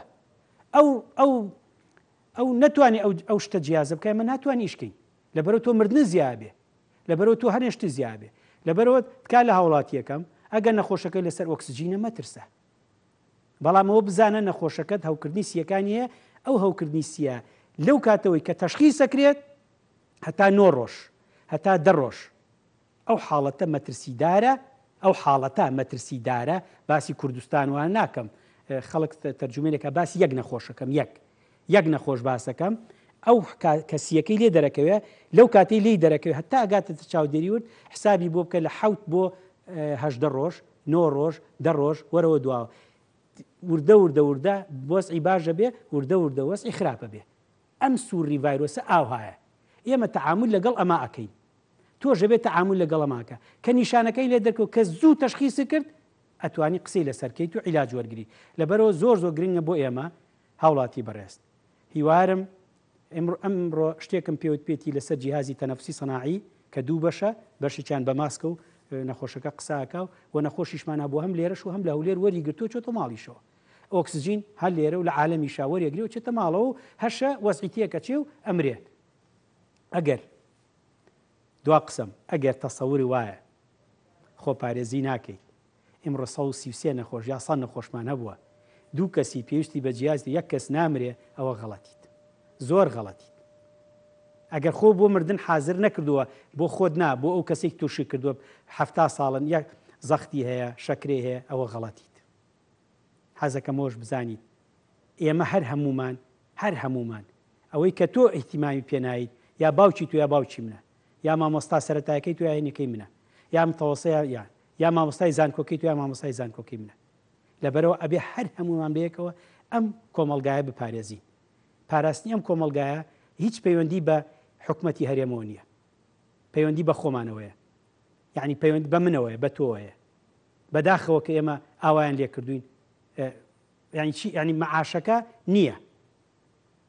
ئەو نەتوانێت ئەو شتە جیازە بکە من ناتوانانی ئیشکەین لەبەرەوە تۆ مردن زیابێ لەبەرەوە تۆ هەنێشت زیابێ لەبەرەوە تکا لە هاوڵاتیەکەم ئەگەر نەخۆشەکەی لەسەر ئۆکسجینە مەترسە بەڵام ئەوە بزانە نەخۆشەکەت هەوکردنی سیەکانیە ئەو هەوکردنی سیە لەو کاتەوەی کە تەشخیص سەکرێت هەتا 9 ڕۆژ هەتا 10 ڕۆژ ئەو حاڵەتە مەترسیدارە ئەو حاڵەتە مەترسیدارە باسی کوردستان وان ناکەم خەڵک تەرجمەیەکە باسی یەک نەخۆشەکەم یەک نەخۆش باسەکەم ئەو کەسیەکەی لێ دەرەکەوێ لەو کاتەی لی دەرەکەوێت هەتا ئەگاتە چاودێریورد حسابی بۆ بکە لە 7 بۆ 8 ڕۆژ 9 ڕۆژ 10 ڕۆژ وەرەوە دواوە وردە بۆسعی باشە بێ وردە وەسعی خراپە بێ ئەم سووری ڤایرۆسە ئاوهایە ئێمە تەعامل لەگەڵ ئەما ئەەکەین تۆژە بێت تەعامل لەگەڵ ئەماکە کە نیشانەکەی لێ دەرکەوت کە زوو تەشخیصی کرد ئەتوانی قسەی لەسەرکەیت و عیلاج وەرگری لەبەرەوە زۆر گرنگە بۆ ئێمە هاوڵاتی بەڕێست هیوارم ئەمڕۆ شتێکم پێوت پێێتی لەسەر جیهازی تەنەفسی سەناعی کە دوو بەشە بەشێکیان بە ماسکە و نەخۆشەکە قساکە و نەخۆشیشمانە بۆ هەم لێرەش و هەم لە هەولێر وەریگرتو چۆتە ماڵیشەوە ئۆکسجین هەر لێرە و لە عالەمی شاوەریەگری و چێتە ماڵەوە و هەشە وەزعیتیەکە چێ و ئەمرێت ئەگەر دوا قسم ئەگەر تەسەوری وایە خۆپارێزی ناکەیت ئیمڕۆ 133 نەخۆش یا 100 نەخۆشمان هەبووە دوو کەسی پێویستی بە جیازی یەک کەس نامرێ ئەوە غەڵەتیت زۆر غەڵەتیت ئەگەر خۆ بۆ مردن حازر نەکردووە بۆ خۆت نا بۆ ئەو کەسێک تووشی کردووە 70 ساڵن یەک زەختی هەیە شەکرێ هەیە ئەوە غەڵەتیت حەزەکەمەوەش بزانیت ئێمە هەر هەمومان ئەوەی کە تۆ ئیحتیمامی پێنایت یا باوکی تو یا باوکی منە یا مامۆستا سەرەتایەکەی تو یاینەکەی منە یا متەوەسەیە یا مامۆستای زانکۆکەی تو یا مامۆستای زانکۆکەی منە لەبەرەوە ئەبێ هەر هەمومان بەیەکەوە ئەم کۆمەڵگایە بپارێزی پاراستنی ئەم کۆمەڵگایە هیچ پەیوەندی بە حکومەتی هەرێمەوە نییە، پەیوەندی بە خۆمانەوەیە، یعنی پەیوەند بە منەوەیە، بە تۆوەیە، بەداخەوە کە ئێمە ئاوایان لێ کردوین، یعنی چی؟ یعنی مەعاشەکە نییە،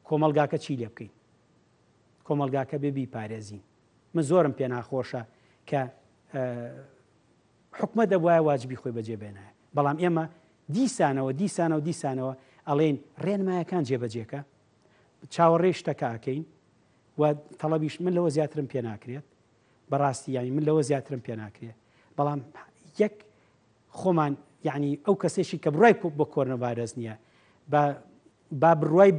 کۆمەڵگاکە چی لێ بکەین؟ کۆمەڵگاکە بێبی پارێزین. من زۆرم پێ ناخۆشە کە حکومەت دەبواە واجبی خۆی بەجێبێنایە، بەڵام ئێمە دیسانەوە ئەڵێن ڕێنمایەکان جێبەجێکە، چاوەڕێی شتەکە ئەکەین و تەڵەبیش من لەوە زیاترم پێ ناکرێت، بەڕاستی یانی من لەوە زیاترم پێ ناکرێت، بەڵام یەک خۆمان یعنی ئەو کەسێکی کە بڕای بۆ کۆرنەڤایرۆس نییە با بڕوای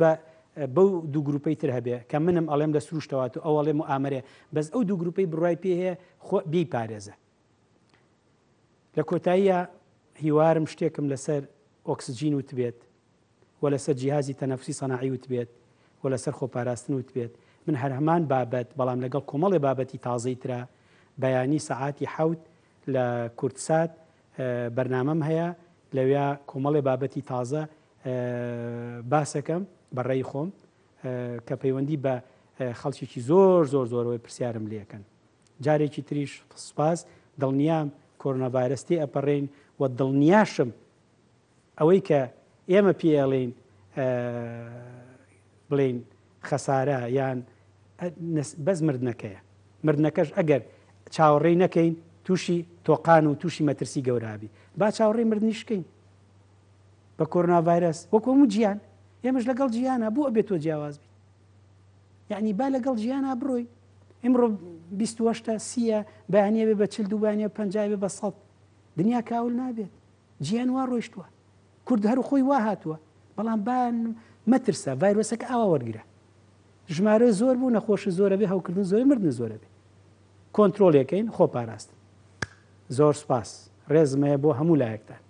بەو دوو گروپەی تر هەبێ کە منم ئەڵێم لە سروشتەوە و ئەو ئەڵێم و ئامەرێ، بەس ئەو دوو گروپەی بڕوای پێ هەیە بی پارێزە. لە کۆتاییە هیوارم شتێکم لەسەر ئۆکسجین وت بێت و لەسەر جیهازی تەنەفوسی سەناعی وت بێت و لەسەر خۆپاراستن وت بێت. من هەر هەمان بابەت بەڵام لەگەڵ کۆمەڵی بابەتی تازەی ترە بەیانی سەعاتی 7 لە کورتسات بەرنامەم هەیە، لەوێ کۆمەڵی بابەتی تازە باسەکەم بەڕێی خۆم کە پەیوەندی بە خەڵکیی زۆرەوەی پرسیارم لێکەن. جارێکی تریش سپاس، دڵنیام کۆرۆناڤایرۆسی ئەپەڕێن و دڵنیاشم ئەوەی کە ئێمە پێڵێن بڵێن خەسارە یان بەس مردنەکەیە، مردنەکەش ئەگەر چاوەڕێی نەکەین تووشی تۆقان و تووشی مەترسی گەورابی، با چاوەڕێی مردنیشکەین بە کۆرۆناڤایرۆس وەکوم گیان. ئێمەش لەگەڵ جیانە بۆ ئەبێتەوە جیاواز بین، یعنی با لەگەڵ ژیانە بڕۆین. ئمڕۆ 28 30 بەیانە بێ بە 42 بەیانە 50 بێ بە 100 دنیا کاول نابێت. گیان وا ڕۆیشتووە، کورد هەر خۆی وا هاتووە، بەڵام با مەترسە ڤایرۆسەکە ئاوا وەرگرە. ژمارە زۆر بوو، نەخۆشی زۆرە بێ، هەوکردن زۆری مردن زۆرە بێ. کۆنتترۆلەکەین خۆپاراستن. زۆر سپاس، ڕێزمەیە بۆ هەموو لایەکتان.